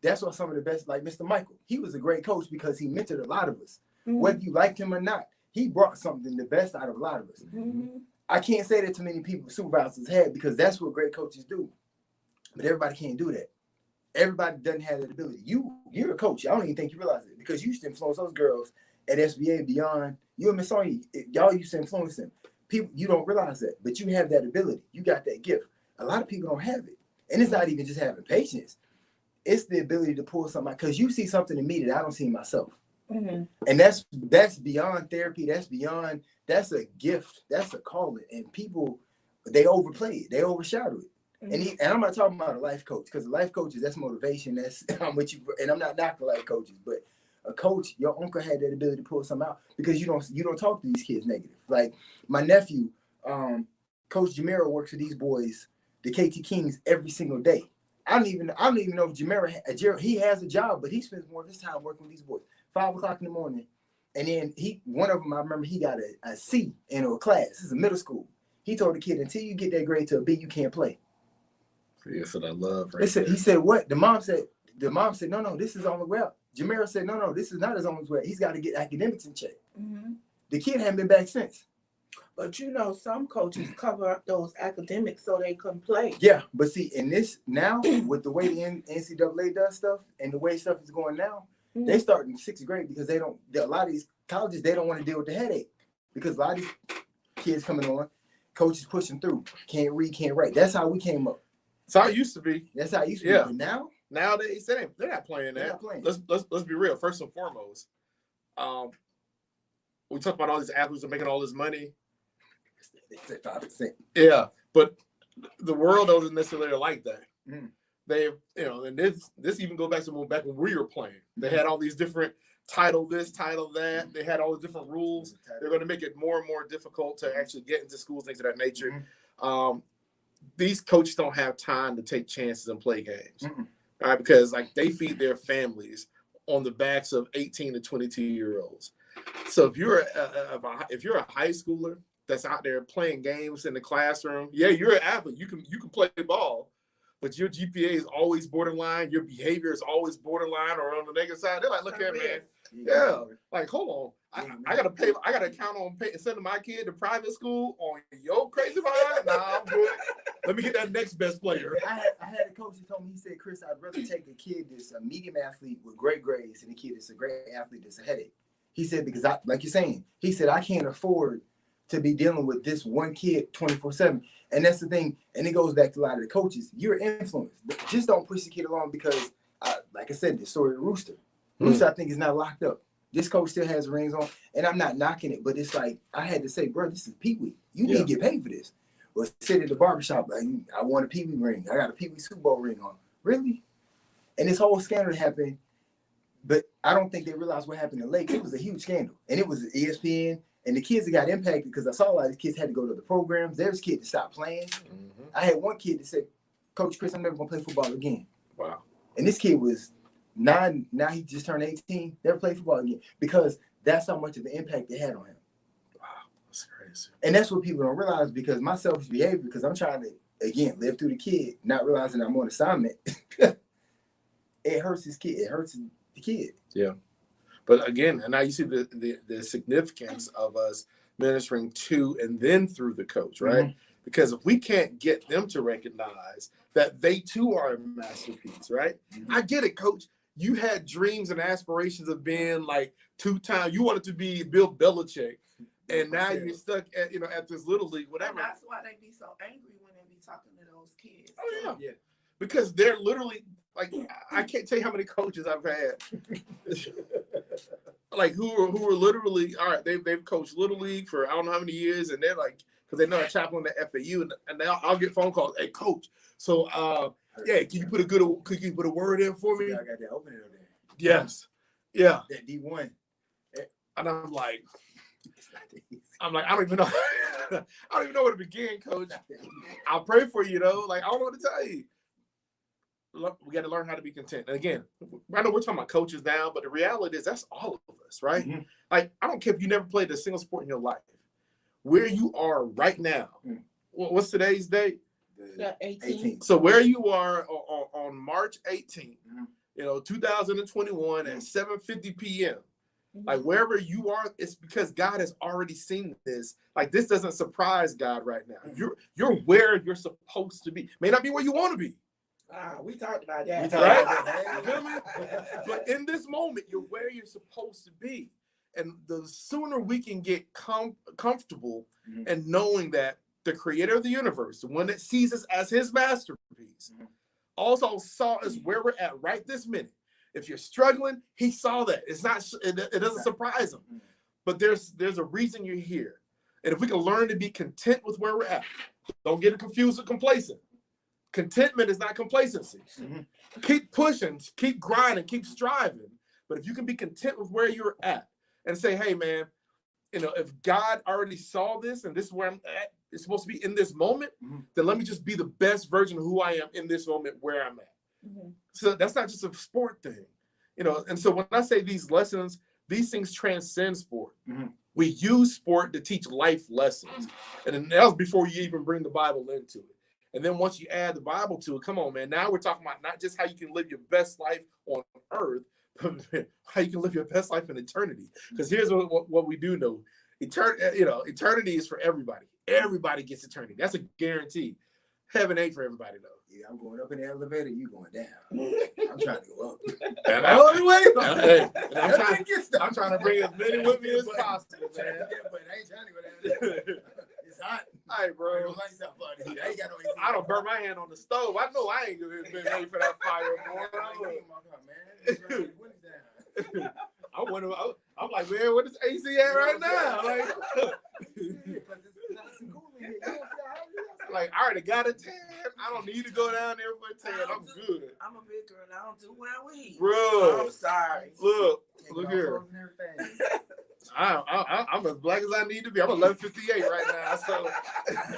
That's why some of the best, like Mr. Michael, he was a great coach because he mentored a lot of us. Mm-hmm. Whether you liked him or not, he brought something the best out of a lot of us. Mm-hmm. I can't say that too many people, supervisors, have, because that's what great coaches do. But everybody can't do that. Everybody doesn't have that ability. You're a coach. I don't even think you realize it, because you used to influence those girls at SBA beyond. You and Miss Sonya, y'all used to influence them. People, you don't realize that, but you have that ability. You got that gift. A lot of people don't have it. And it's not even just having patience. It's the ability to pull something out, because you see something in me that I don't see in myself. Mm-hmm. And that's beyond therapy. That's a gift. That's a calling. And people, they overplay it. They overshadow it. Mm-hmm. And I'm not talking about a life coach, because a life coach that's motivation. That's how much you, and I'm not knocking life coaches, but a coach, your uncle had that ability to pull something out, because you don't talk to these kids negative. Like my nephew, Coach Jamero, works with these boys, the KT Kings, every single day. I don't even know if Jamero, he has a job, but he spends more of his time working with these boys. 5 o'clock in the morning. And then one of them, I remember he got a C in a class. This is a middle school. He told the kid, until you get that grade to a B, you can't play. That's what I love. He said, what? The mom said, no, this is on the way up. Jamero said, no, this is not his own way. He's got to get academics in check. Mm-hmm. The kid hadn't been back since. But some coaches cover up those academics so they can play. Yeah, but see, in this now, with the way the NCAA does stuff and the way stuff is going now, they start in 6th grade, because a lot of these colleges, they don't want to deal with the headache, because a lot of these kids coming on, coaches pushing through, can't read, can't write. That's how we came up. That's how it used to be. That's how it used to be. But now? Nowadays, they're not playing that. They're not playing. Let's be real. First and foremost, we talk about all these athletes are making all this money. They said 5%. Yeah, but the world doesn't necessarily like that. Mm. They, and this even goes back to back when we were playing. They had all these different title this, title that. They had all the different rules. They're going to make it more and more difficult to actually get into schools, things of that nature. Mm-hmm. These coaches don't have time to take chances and play games, all right? Because they feed their families on the backs of 18 to 22-year-olds. So if you're a high schooler that's out there playing games in the classroom, yeah, you're an athlete. You can play ball, but your GPA is always borderline. Your behavior is always borderline or on the negative side. They're like, look here, man. Yeah, hold on. I gotta count on sending my kid to private school on your crazy mind. Nah, I'm good. Let me get that next best player. I had a coach who told me, he said, Chris, I'd rather take a kid that's a medium athlete with great grades than a kid that's a great athlete that's a headache. He said, because like you're saying, he said, I can't afford to be dealing with this one kid 24/7. And that's the thing. And it goes back to a lot of the coaches. You're influenced. Just don't push the kid along, because, like I said, the story of Rooster. Rooster, I think, is not locked up. This coach still has rings on, and I'm not knocking it, but it's like, I had to say, bro, this is Pee-wee. You need to get paid for this. Or sit at the barbershop, like, I want a Pee-wee ring. I got a Pee-wee Super Bowl ring on. Really? And this whole scandal happened, but I don't think they realized what happened in Lake. It was a huge scandal. And it was ESPN, and the kids that got impacted, because I saw a lot of the kids had to go to the programs. There's kids that stopped playing. Mm-hmm. I had one kid that said, Coach Chris, I'm never going to play football again. Wow. And this kid was Now he just turned 18. Never played football again because that's how much of an impact it had on him. Wow, that's crazy. And that's what people don't realize because my selfish behavior, because I'm trying to, again, live through the kid, not realizing I'm on assignment. It hurts his kid. It hurts the kid. Yeah. But again, and now you see the significance of us ministering to and then through the coach, right? Mm-hmm. Because if we can't get them to recognize that they too are a masterpiece, right? Mm-hmm. I get it, coach. You had dreams and aspirations of being like 2-time. You wanted to be Bill Belichick, and now you're stuck at at this little league, whatever. And that's why they be so angry when they be talking to those kids. Oh yeah. Because they're literally like, I can't tell you how many coaches I've had, like who are literally, all right, they've coached little league for I don't know how many years, and they're like, because they know a chaplain at FAU, and I'll get phone calls, hey coach, so can you put a word in for me? I got that opening over there. Yes, yeah, that D1, and I'm like, I don't even know, I don't even know where to begin, coach. I'll pray for you though, like I don't know what to tell you. We got to learn how to be content. And again, I know we're talking about coaches now, but the reality is that's all of us, right? Mm-hmm. Like, I don't care if you never played a single sport in your life. Where you are right now, what's today's date? The 18th. So where you are on March 18th, 2021 at 7:50 p.m., like wherever you are, it's because God has already seen this. Like this doesn't surprise God right now. You're where you're supposed to be. May not be where you want to be. We talked about that. Right? But in this moment, you're where you're supposed to be. And the sooner we can get comfortable and knowing that the creator of the universe, the one that sees us as his masterpiece, also saw us where we're at right this minute. If you're struggling, he saw that. It doesn't surprise him. But there's a reason you're here. And if we can learn to be content with where we're at, don't get confused with complacent. Contentment is not complacency. Mm-hmm. Keep pushing, keep grinding, keep striving. But if you can be content with where you're at and say, hey, man, if God already saw this and this is where I'm at, it's supposed to be in this moment, then let me just be the best version of who I am in this moment where I'm at. Mm-hmm. So that's not just a sport thing, And so when I say these lessons, these things transcend sport. Mm-hmm. We use sport to teach life lessons. And then that was before you even bring the Bible into it. And then once you add the Bible to it, come on, man. Now we're talking about not just how you can live your best life on earth, but how you can live your best life in eternity. Because here's what we do know. Eternity is for everybody. Everybody gets eternity. That's a guarantee. Heaven ain't for everybody, though. Yeah, I'm going up in the elevator, you going down. I'm trying to go up. And I'm trying to bring as many with me as possible, man. But I ain't trying to go down there. It's hot. All right, bro. I ain't got no AC. I don't burn my hand on the stove. I know I ain't been ready for that fire, boy. I'm like, man, what is AC at right now? Like, I already got a tan. I don't need to go down there for a tan. I'm good. I'm a big girl and I don't do well with heat. Bro. I'm sorry. Look here. I'm as black as I need to be. I'm 11:58 right now. So 11:58.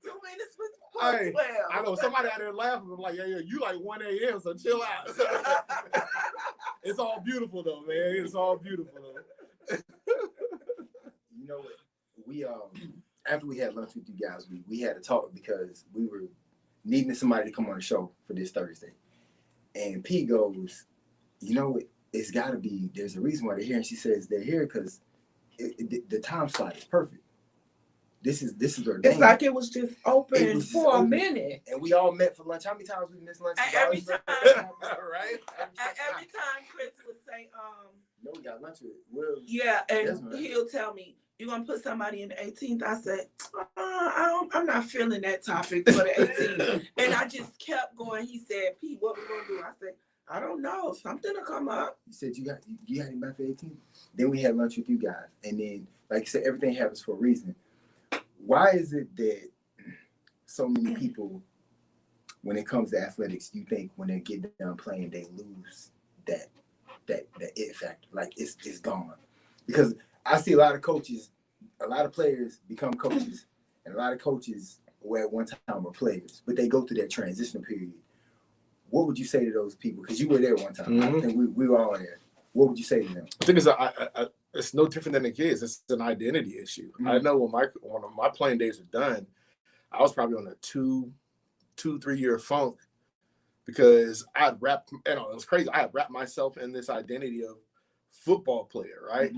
2 minutes before 12. I know somebody out there laughing. I'm like, yeah, you like 1 a.m. So chill out. It's all beautiful though, man. It's all beautiful though. You know what? We after we had lunch with you guys, we had a talk because we were needing somebody to come on the show for this Thursday. And P goes, it's got to be, there's a reason why they're here. And she says they're here because the time slot is perfect. This is ordained. It's like it was just open for a minute. And we all met for lunch. How many times we missed lunch? Every time. Right? Every time Chris would say, no, we got lunch with Will. Yeah, and Desmond. He'll tell me, you're going to put somebody in the 18th? I said, I'm not feeling that topic for the 18th. And I just kept going. He said, Pete, what we going to do? I said, I don't know. Something will come up. You said you got him back for 18th? Then we had lunch with you guys. And then, like you said, everything happens for a reason. Why is it that so many people, when it comes to athletics, you think when they get done playing, they lose that it factor? Like it's gone. Because I see a lot of coaches, a lot of players become coaches, and a lot of coaches or at one time were players, but they go through that transitional period. What would you say to those people? Because you were there one time. I think we were all there. What would you say to them? I think it's no different than the kids. It's an identity issue. I know when my playing days were done, I was probably on a 2-3 year funk because I'd wrapped, it was crazy. I had wrapped myself in this identity of football player, right?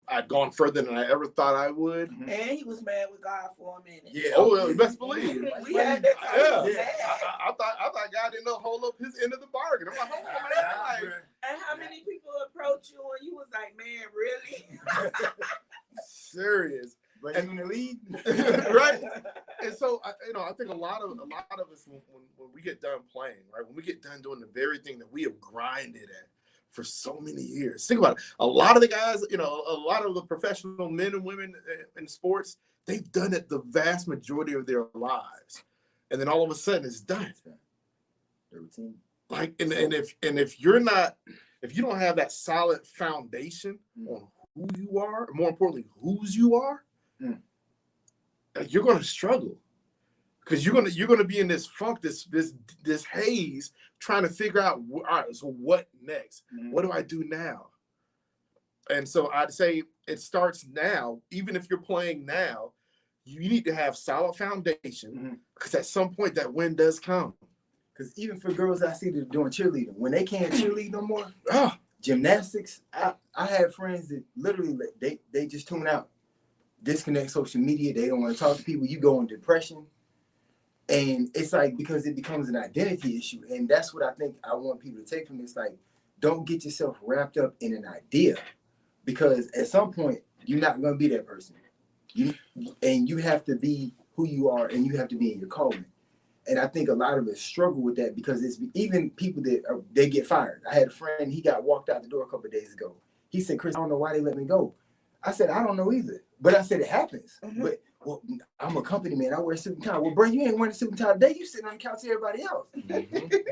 I'd gone further than I ever thought I would. And he was mad with God for a minute. Yeah. Oh, you best believe. We had that time. Yeah. I thought God didn't hold up his end of the bargain. I'm like, hold on, man. And how many people approached you and you was like, man, really? Serious. But in the league, right? And so, I think a lot of us when we get done playing, right? When we get done doing the very thing that we have grinded at for so many years. Think about it. A lot of the guys, a lot of the professional men and women in sports, they've done it the vast majority of their lives, and then all of a sudden it's done. their routine. Like, and if you don't have that solid foundation on who you are, or more importantly, whose you are, you're going to struggle because you're going to be in this funk, this haze, trying to figure out, all right, so what next? What do I do now? And so I'd say it starts now. Even if you're playing now, you need to have solid foundation because at some point that win does come. Because even for girls I see that are doing cheerleading, when they can't cheerlead no more, gymnastics, I have friends that literally they just tune out, disconnect social media. They don't want to talk to people. You go in depression. And it's like, because it becomes an identity issue. And that's what I think I want people to take from this. Like, don't get yourself wrapped up in an idea, because at some point you're not going to be that person. You have to be who you are, and you have to be in your calling. And I think a lot of us struggle with that because it's even people that they get fired. I had a friend, he got walked out the door a couple of days ago. He said, Chris, I don't know why they let me go. I said, I don't know either. But I said, it happens. But well, I'm a company man. I wear a suit and tie. Well, bro, you ain't wearing a suit and tie today. You sitting on the couch with everybody else.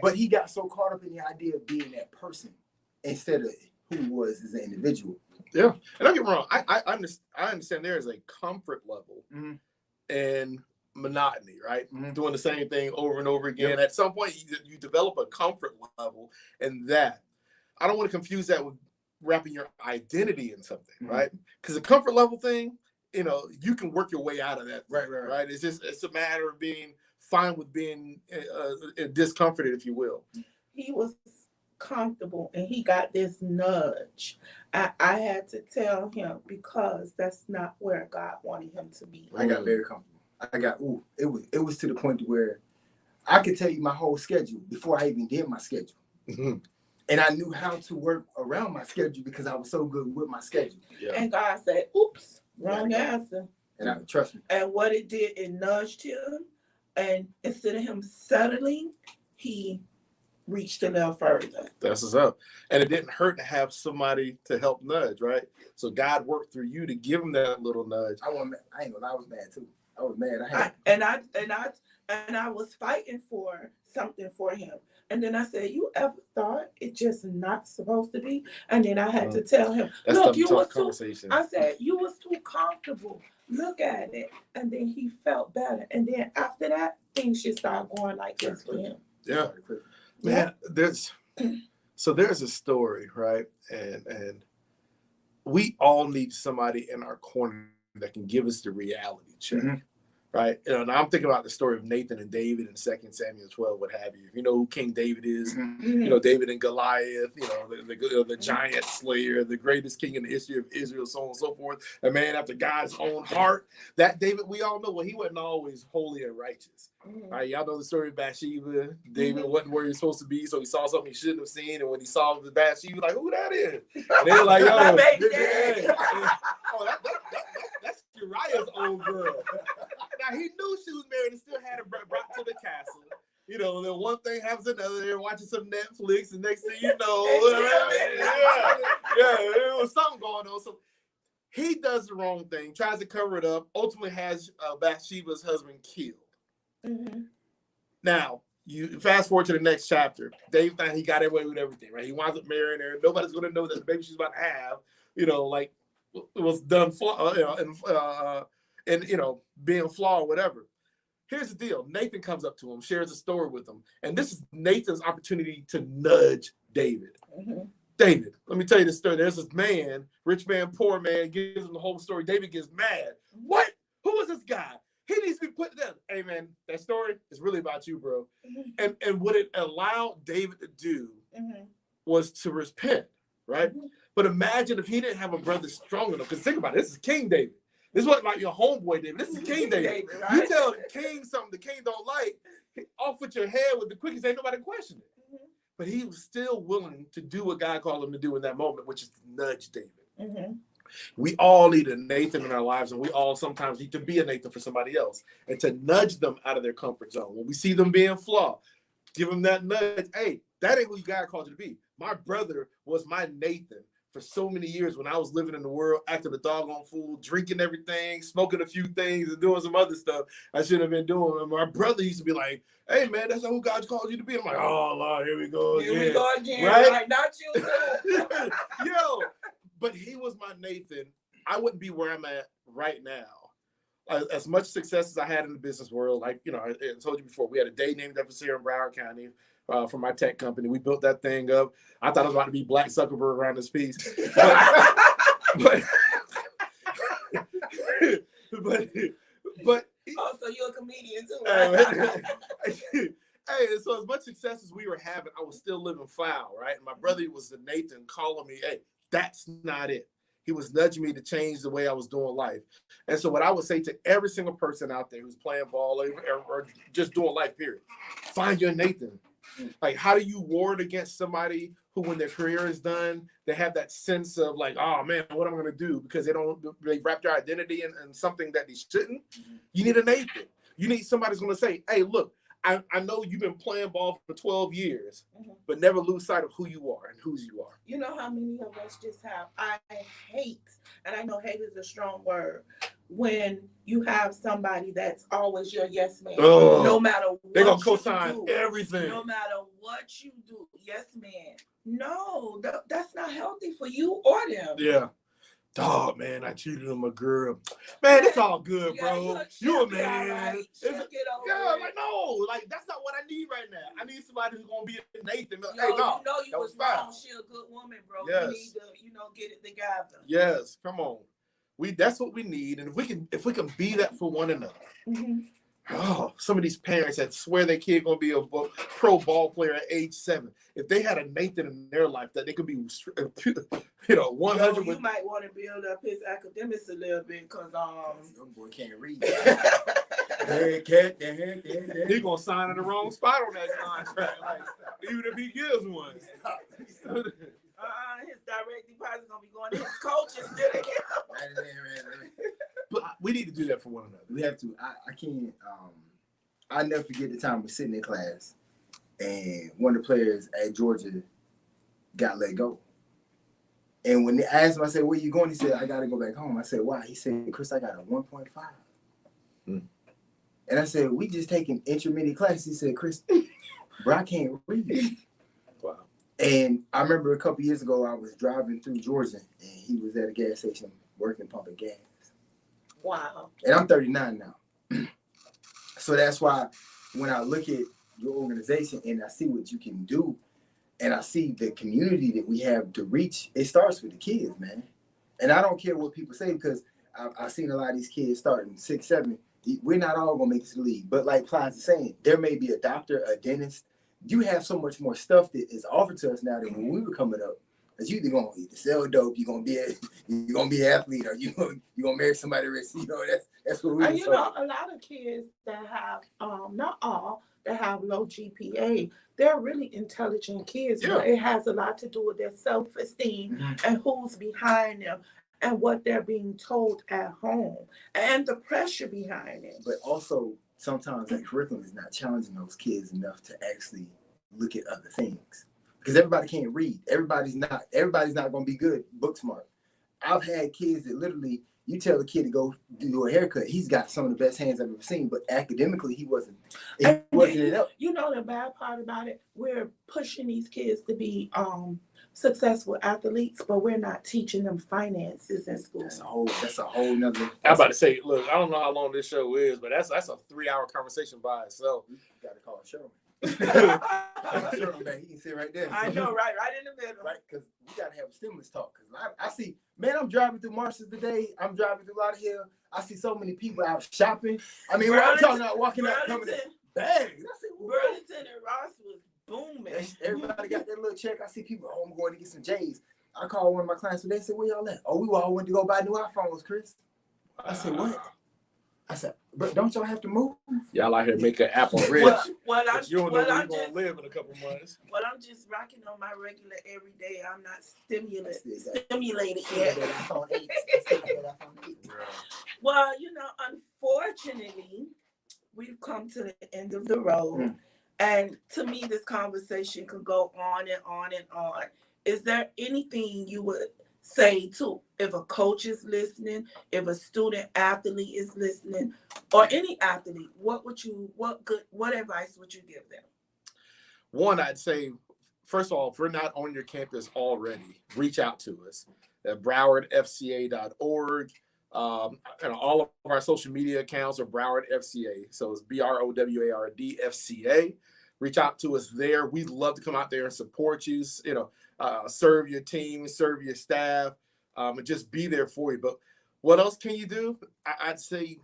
But he got so caught up in the idea of being that person instead of who he was as an individual. Yeah, and don't get me wrong. I understand there is a comfort level and monotony, right? Doing the same thing over and over again. At some point, you develop a comfort level, and that I don't want to confuse that with wrapping your identity in something, right? Because the comfort level thing, you can work your way out of that. Right. It's a matter of being fine with being discomforted, if you will. He was comfortable and he got this nudge. I had to tell him because that's not where God wanted him to be. I got very comfortable. It was to the point where I could tell you my whole schedule before I even did my schedule. And I knew how to work around my schedule because I was so good with my schedule. And God said, oops, wrong answer. And I trust me. And what it did, it nudged him. And instead of him settling, he reached a little further. That's what's up. And it didn't hurt to have somebody to help nudge, right? So God worked through you to give him that little nudge. I ain't gonna lie, I was mad too. I was mad. I was fighting for something for him. And then I said, you ever thought it just not supposed to be? And then I had to tell him, look, you was too, I said, you was too comfortable. Look at it. And then he felt better. And then after that, things just started going like this for him. Yeah. Man, there's a story, right? And we all need somebody in our corner that can give us the reality check. Right. And I'm thinking about the story of Nathan and David in 2 Samuel 12, what have you. You know who King David is, David and Goliath, the giant slayer, the greatest king in the history of Israel, so on and so forth. A man after God's own heart. That David, we all know, he wasn't always holy and righteous. Right. Y'all know the story of Bathsheba. David wasn't where he was supposed to be, so he saw something he shouldn't have seen. And when he saw the Bathsheba, he was like, who that is? And they were like, yo, that's Uriah's old girl. Now, he knew she was married and still had her brought to the castle. Then one thing happens to another. They're watching some Netflix, and next thing you know, there was something going on. So he does the wrong thing, tries to cover it up, ultimately has Bathsheba's husband killed. Now, you fast forward to the next chapter. Dave thought he got away with everything, right? He winds up marrying her. Nobody's going to know that the baby she's about to have, it was done, being flawed, whatever. here's the deal. Nathan comes up to him, shares a story with him. And this is Nathan's opportunity to nudge David. Mm-hmm. David, let me tell you this story. There's this man, rich man, poor man, gives him the whole story. David gets mad. What? Who is this guy? He needs to be put down. Hey, man, that story is really about you, bro. Mm-hmm. And what it allowed David to do Mm-hmm. was to repent, right? Mm-hmm. But imagine if he didn't have a brother strong enough. Because think about it. This is King David. This wasn't like your homeboy David. This is King David. Right? You tell the king something the king don't like, off with your head with the quickest, ain't nobody question it. Mm-hmm. But he was still willing to do what God called him to do in that moment, which is to nudge David. Mm-hmm. We all need a Nathan in our lives, and we all sometimes need to be a Nathan for somebody else and to nudge them out of their comfort zone. When we see them being flawed, give them that nudge. Hey, that ain't who God called you to be. My brother was my Nathan for so many years when I was living in the world, acting a doggone fool, drinking everything, smoking a few things, and doing some other stuff I shouldn't have been doing. And my brother used to be like, hey, man, that's not who God called you to be. I'm like, oh, Lord, here we go again. Here we go again. Right? Right? Not you, too. Yo, but he was my Nathan. I wouldn't be where I'm at right now. As much success as I had in the business world, like, you know, I told you before, we had a day named FSFCA in Broward County for my tech company. We built that thing up. I thought it was about to be Black Zuckerberg around this piece. But Oh, so you're a comedian too, right? hey, so as much success as we were having, I was still living foul, right? And my brother was the Nathan calling me, hey, that's not it. He was nudging me to change the way I was doing life. And so what I would say to every single person out there who's playing ball or just doing life, period, find your Nathan. Like, how do you ward against somebody who, when their career is done, they have that sense of like, oh man, what am I going to do? Because they wrap their identity in something that they shouldn't. You need a Nathan. You need somebody who's going to say, hey, look, I know you've been playing ball for 12 years, but never lose sight of who you are and whose you are. You know how many of us just have, I hate, and I know hate is a strong word, when you have somebody that's always your yes man. Oh, no matter what they're going to you co-sign do, everything. no matter what you do, yes man. No, that's not healthy for you or them. Yeah. Dog, man, I cheated on my girl. Man, it's all good, bro. You a man. Right. Yeah, like, no, like, that's not what I need right now. I need somebody who's going to be a Nathan. Yo, hey, no, you know you was wrong. She a good woman, bro. Yes. You need to, get it together. Yes, come on. That's what we need. And if we can be that for one another. Mm-hmm. Oh, some of these parents that swear their kid gonna be a pro ball player at age 7. If they had a Nathan in their life that they could be, 100. You might want to build up his academics a little bit, cause Young boy can't read. He gonna sign in the wrong spot on that contract, like, even if he gives one. His direct deposit gonna be going to his coach instead of him. But we need to do that for one another. We have to. I can't. I never forget the time we're sitting in class, and one of the players at Georgia got let go. And when they asked him, I said, "Where you going?" He said, "I got to go back home." I said, "Why?" He said, "Chris, I got a 1.5." And I said, "We just taking intermediate classes." He said, "Chris, bro, I can't read." Wow. And I remember a couple years ago, I was driving through Georgia, and he was at a gas station working pumping gas. Wow. And I'm 39 now. So that's why when I look at your organization and I see what you can do, and I see the community that we have to reach, it starts with the kids, man. And I don't care what people say, because I've seen a lot of these kids starting 6, 7. We're not all going to make it to the league. But like Plaza's saying, there may be a doctor, a dentist. You have so much more stuff that is offered to us now than when we were coming up. Because you either going to sell dope, you're going to be an athlete, or you're going to marry somebody rich. That's what we And a lot of kids that have, not all, that have low GPA, they're really intelligent kids. Yeah. But it has a lot to do with their self-esteem and who's behind them and what they're being told at home and the pressure behind it. But also, sometimes that curriculum is not challenging those kids enough to actually look at other things. Because everybody can't read. Everybody's not going to be good book smart. I've had kids that literally, you tell a kid to go do a haircut, he's got some of the best hands I've ever seen, but academically he wasn't it up. You know the bad part about it? We're pushing these kids to be successful athletes, but we're not teaching them finances in school. That's a whole nother. I'm about to say, look, I don't know how long this show is, but that's a 3-hour conversation by itself. You gotta call Sherman. Sherman, man, he can sit right there. I know, right in the middle. Right, because we gotta have a stimulus talk. Because I see, man, I'm driving through Marshall's today. I'm driving through Lauder Hill. I see so many people out shopping. I mean, I'm talking about walking out, coming in bags. Burlington and Ross was booming. Everybody got their little check. I see people, I'm going to get some J's. I called one of my clients today. They said, where y'all at? Oh, we all went to go buy new iPhones, Chris. I said, what? I said, but don't y'all have to move? Y'all out here making Apple rich. Well, you don't know where you're going to live in a couple months. Well, I'm just rocking on my regular every day. I'm not stimulated yet. Well, unfortunately, we've come to the end of the road. And to me, this conversation could go on and on and on. Is there anything you would say to if a coach is listening, if a student athlete is listening, or any athlete? What advice would you give them? One, I'd say, first of all, if we're not on your campus already, reach out to us at browardfca.org. And all of our social media accounts are Broward FCA. So it's BROWARD FCA. Reach out to us there. We'd love to come out there and support you, serve your team, serve your staff, and just be there for you. But what else can you do? I'd say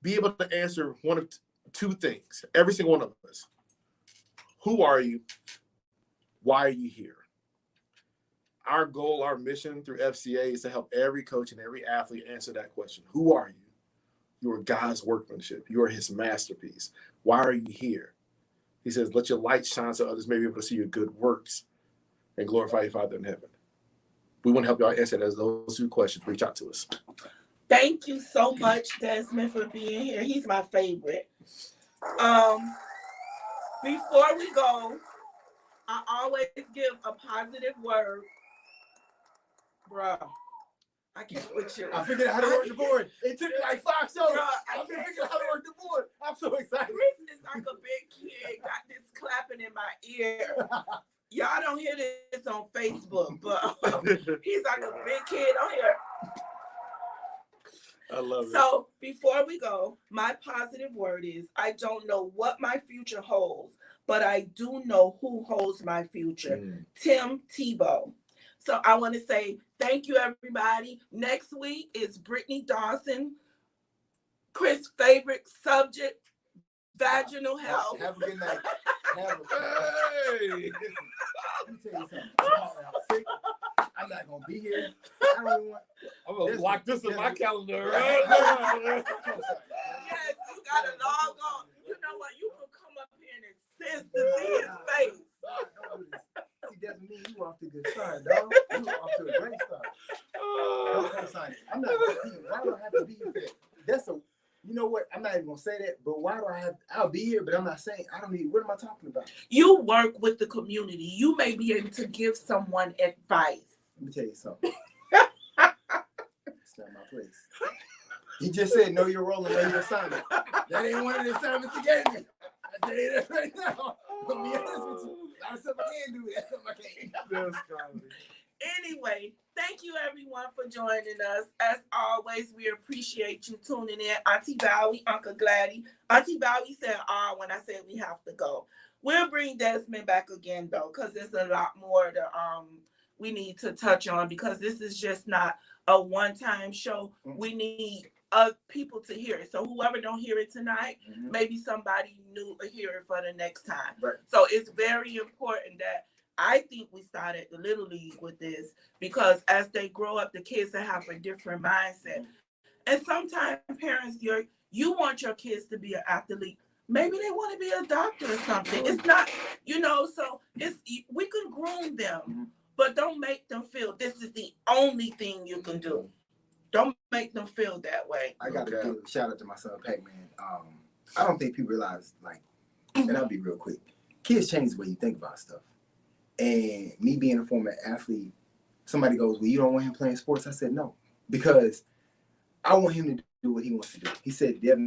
be able to answer one of two things, every single one of us. Who are you? Why are you here? Our goal, our mission through FCA is to help every coach and every athlete answer that question. Who are you? You are God's workmanship. You are his masterpiece. Why are you here? He says, let your light shine so others may be able to see your good works and glorify your Father in heaven. We want to help y'all answer those two questions. Reach out to us. Thank you so much, Desmond, for being here. He's my favorite. Before we go, I always give a positive word. Bruh, I can't with you. I figured out how to work the board. It took me like 5 shows. Bruh, I figured out how to work the board. I'm so excited. Chris is like a big kid, got this clapping in my ear. Y'all don't hear this on Facebook, but he's like a big kid on here. I love it. So before we go, my positive word is I don't know what my future holds, but I do know who holds my future. Tim Tebow. So I want to say thank you, everybody. Next week is Brittany Dawson. Chris' favorite subject, vaginal health. Have a good night. Have a Hey! Listen, let me tell you something. I'm sick. I'm not going to be here. I don't even want... I'm going to lock this in my calendar. Yes, you got to log on. You know what? You can come up here and insist to see his face. See, that's me. You off to a good start, dog. You off to a great start. I'm not going to be here. Why do I have to be here? That's a... You know what? I'm not even going to say that, but why do I have... I'll be here, but I'm not saying... I don't need... What am I talking about? You work with the community. You may be able to give someone advice. Let me tell you something. It's not my place. He just said, know your role and know your assignment. That ain't one of the assignments he gave me. I tell you that right now. I'm going to be honest with you. A lot of stuff I can do. That's something I can't. Anyway, thank you everyone for joining us. As always, we appreciate you tuning in. Auntie Bowie, Uncle Gladdy. Auntie Bowie said when I said we have to go. We'll bring Desmond back again though, because there's a lot more to we need to touch on, because this is just not a one-time show. We need people to hear it. So whoever don't hear it tonight, maybe somebody new will hear it for the next time. Right. So it's very important that I think we started the Little League with this, because as they grow up, the kids will have a different mindset. And sometimes parents, you want your kids to be an athlete. Maybe they want to be a doctor or something. It's not, so we can groom them, but don't make them feel this is the only thing you can do. Don't make them feel that way. I got to give a shout out to my son, Pac-Man. I don't think people realize, and I'll be real quick, kids change the way you think about stuff. And me being a former athlete, somebody goes, well, you don't want him playing sports? I said, no, because I want him to do what he wants to do. He said, Dad,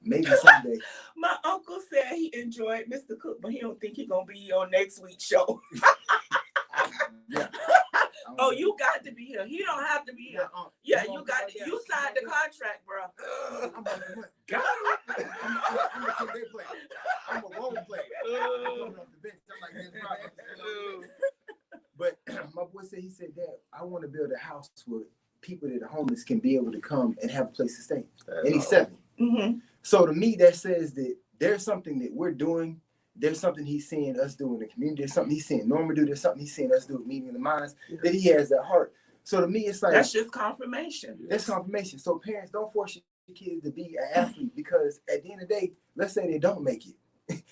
maybe someday. My uncle said he enjoyed Mr. Cook, but he don't think he's going to be on next week's show. Yeah. Oh, you got to be here. He don't have to be here. Yeah, you got to. You signed the contract, bro. I'm like, what? God, I'm a two-day player. I'm a role player. I'm coming off the bench. I'm like, this right. But my boy said, he said, Dad, I want to build a house where people that are homeless can be able to come and have a place to stay. And he's 7. Mm-hmm. So to me, that says that there's something that we're doing. There's something he's seeing us do in the community. There's something he's seeing Norma do. There's something he's seeing us do with Meeting of the Minds, that he has that heart. So to me, it's like, That's just confirmation. that's confirmation. So parents, don't force your kids to be an athlete, because at the end of the day, let's say they don't make it.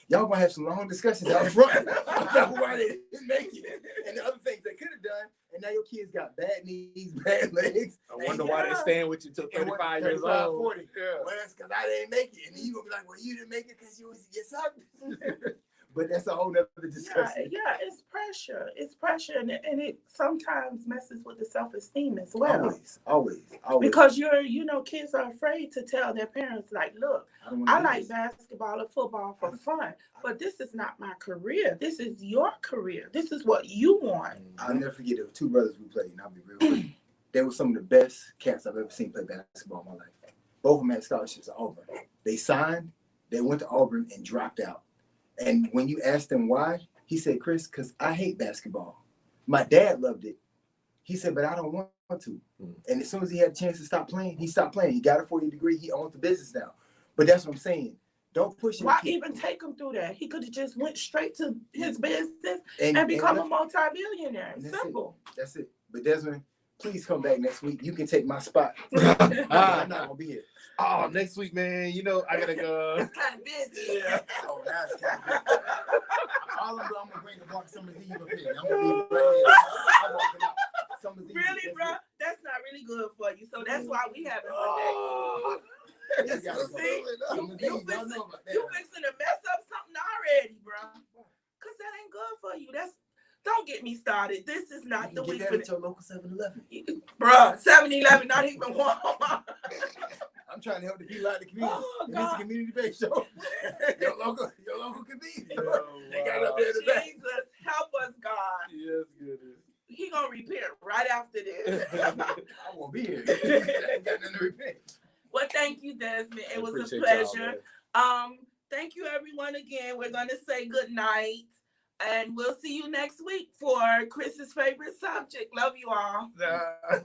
Y'all gonna have some long discussions out front about why they didn't make it and the other things they could have done. And now your kids got bad knees, bad legs. I wonder why they staying with you till 35 years 35, old. 40. Yeah. Well, that's because I didn't make it. And then you gonna be like, well, you didn't make it because you was your son. But that's a whole nother discussion. Yeah, it's pressure. It's pressure, and it sometimes messes with the self-esteem as well. Always. Because kids are afraid to tell their parents, like, look, I like basketball or football for fun, but this is not my career. This is your career. This is what you want. I'll never forget, there were 2 brothers we played, and I'll be real quick. They were some of the best cats I've ever seen play basketball in my life. Both of them had scholarships at Auburn. They signed, they went to Auburn and dropped out. And when you asked him why, he said, Chris, because I hate basketball. My dad loved it. He said, but I don't want to. And as soon as he had a chance to stop playing, he stopped playing. He got a 4-year degree. He owns the business now. But that's what I'm saying. Don't push him. Why even take him through that? He could have just went straight to his business and become a multi-billionaire. Simple. That's it. But Desmond, please come back next week. You can take my spot. I'm not going to be here. Oh, next week, man. I gotta go. It's kind of busy. Yeah. Oh, that's kind of good. All I'm gonna bring the block Summer's Eve up here. I'm gonna be right here. I'm walking out. Summer's Eve. Really, bro? That's not really good for you. So that's why we have it for next week. You fixing to mess up something already, bro. Cause that ain't good for you. Don't get me started. This is not the week for that at your local 7-Eleven. Bruh, 7-Eleven, not even Walmart. I'm trying to help the people out in the community. Oh, And this is a God. community-based show. your local convenience. They got it wow. up there today. Jesus, help us, God. Yes, goodness. He gonna repent right after this. I won't be here. I ain't got nothing to repent. Well, thank you, Desmond. It was a Appreciate pleasure. y'all, man. Thank you, everyone. Again, we're gonna say good night, and we'll see you next week for Chris's favorite subject. Love you all. Nah.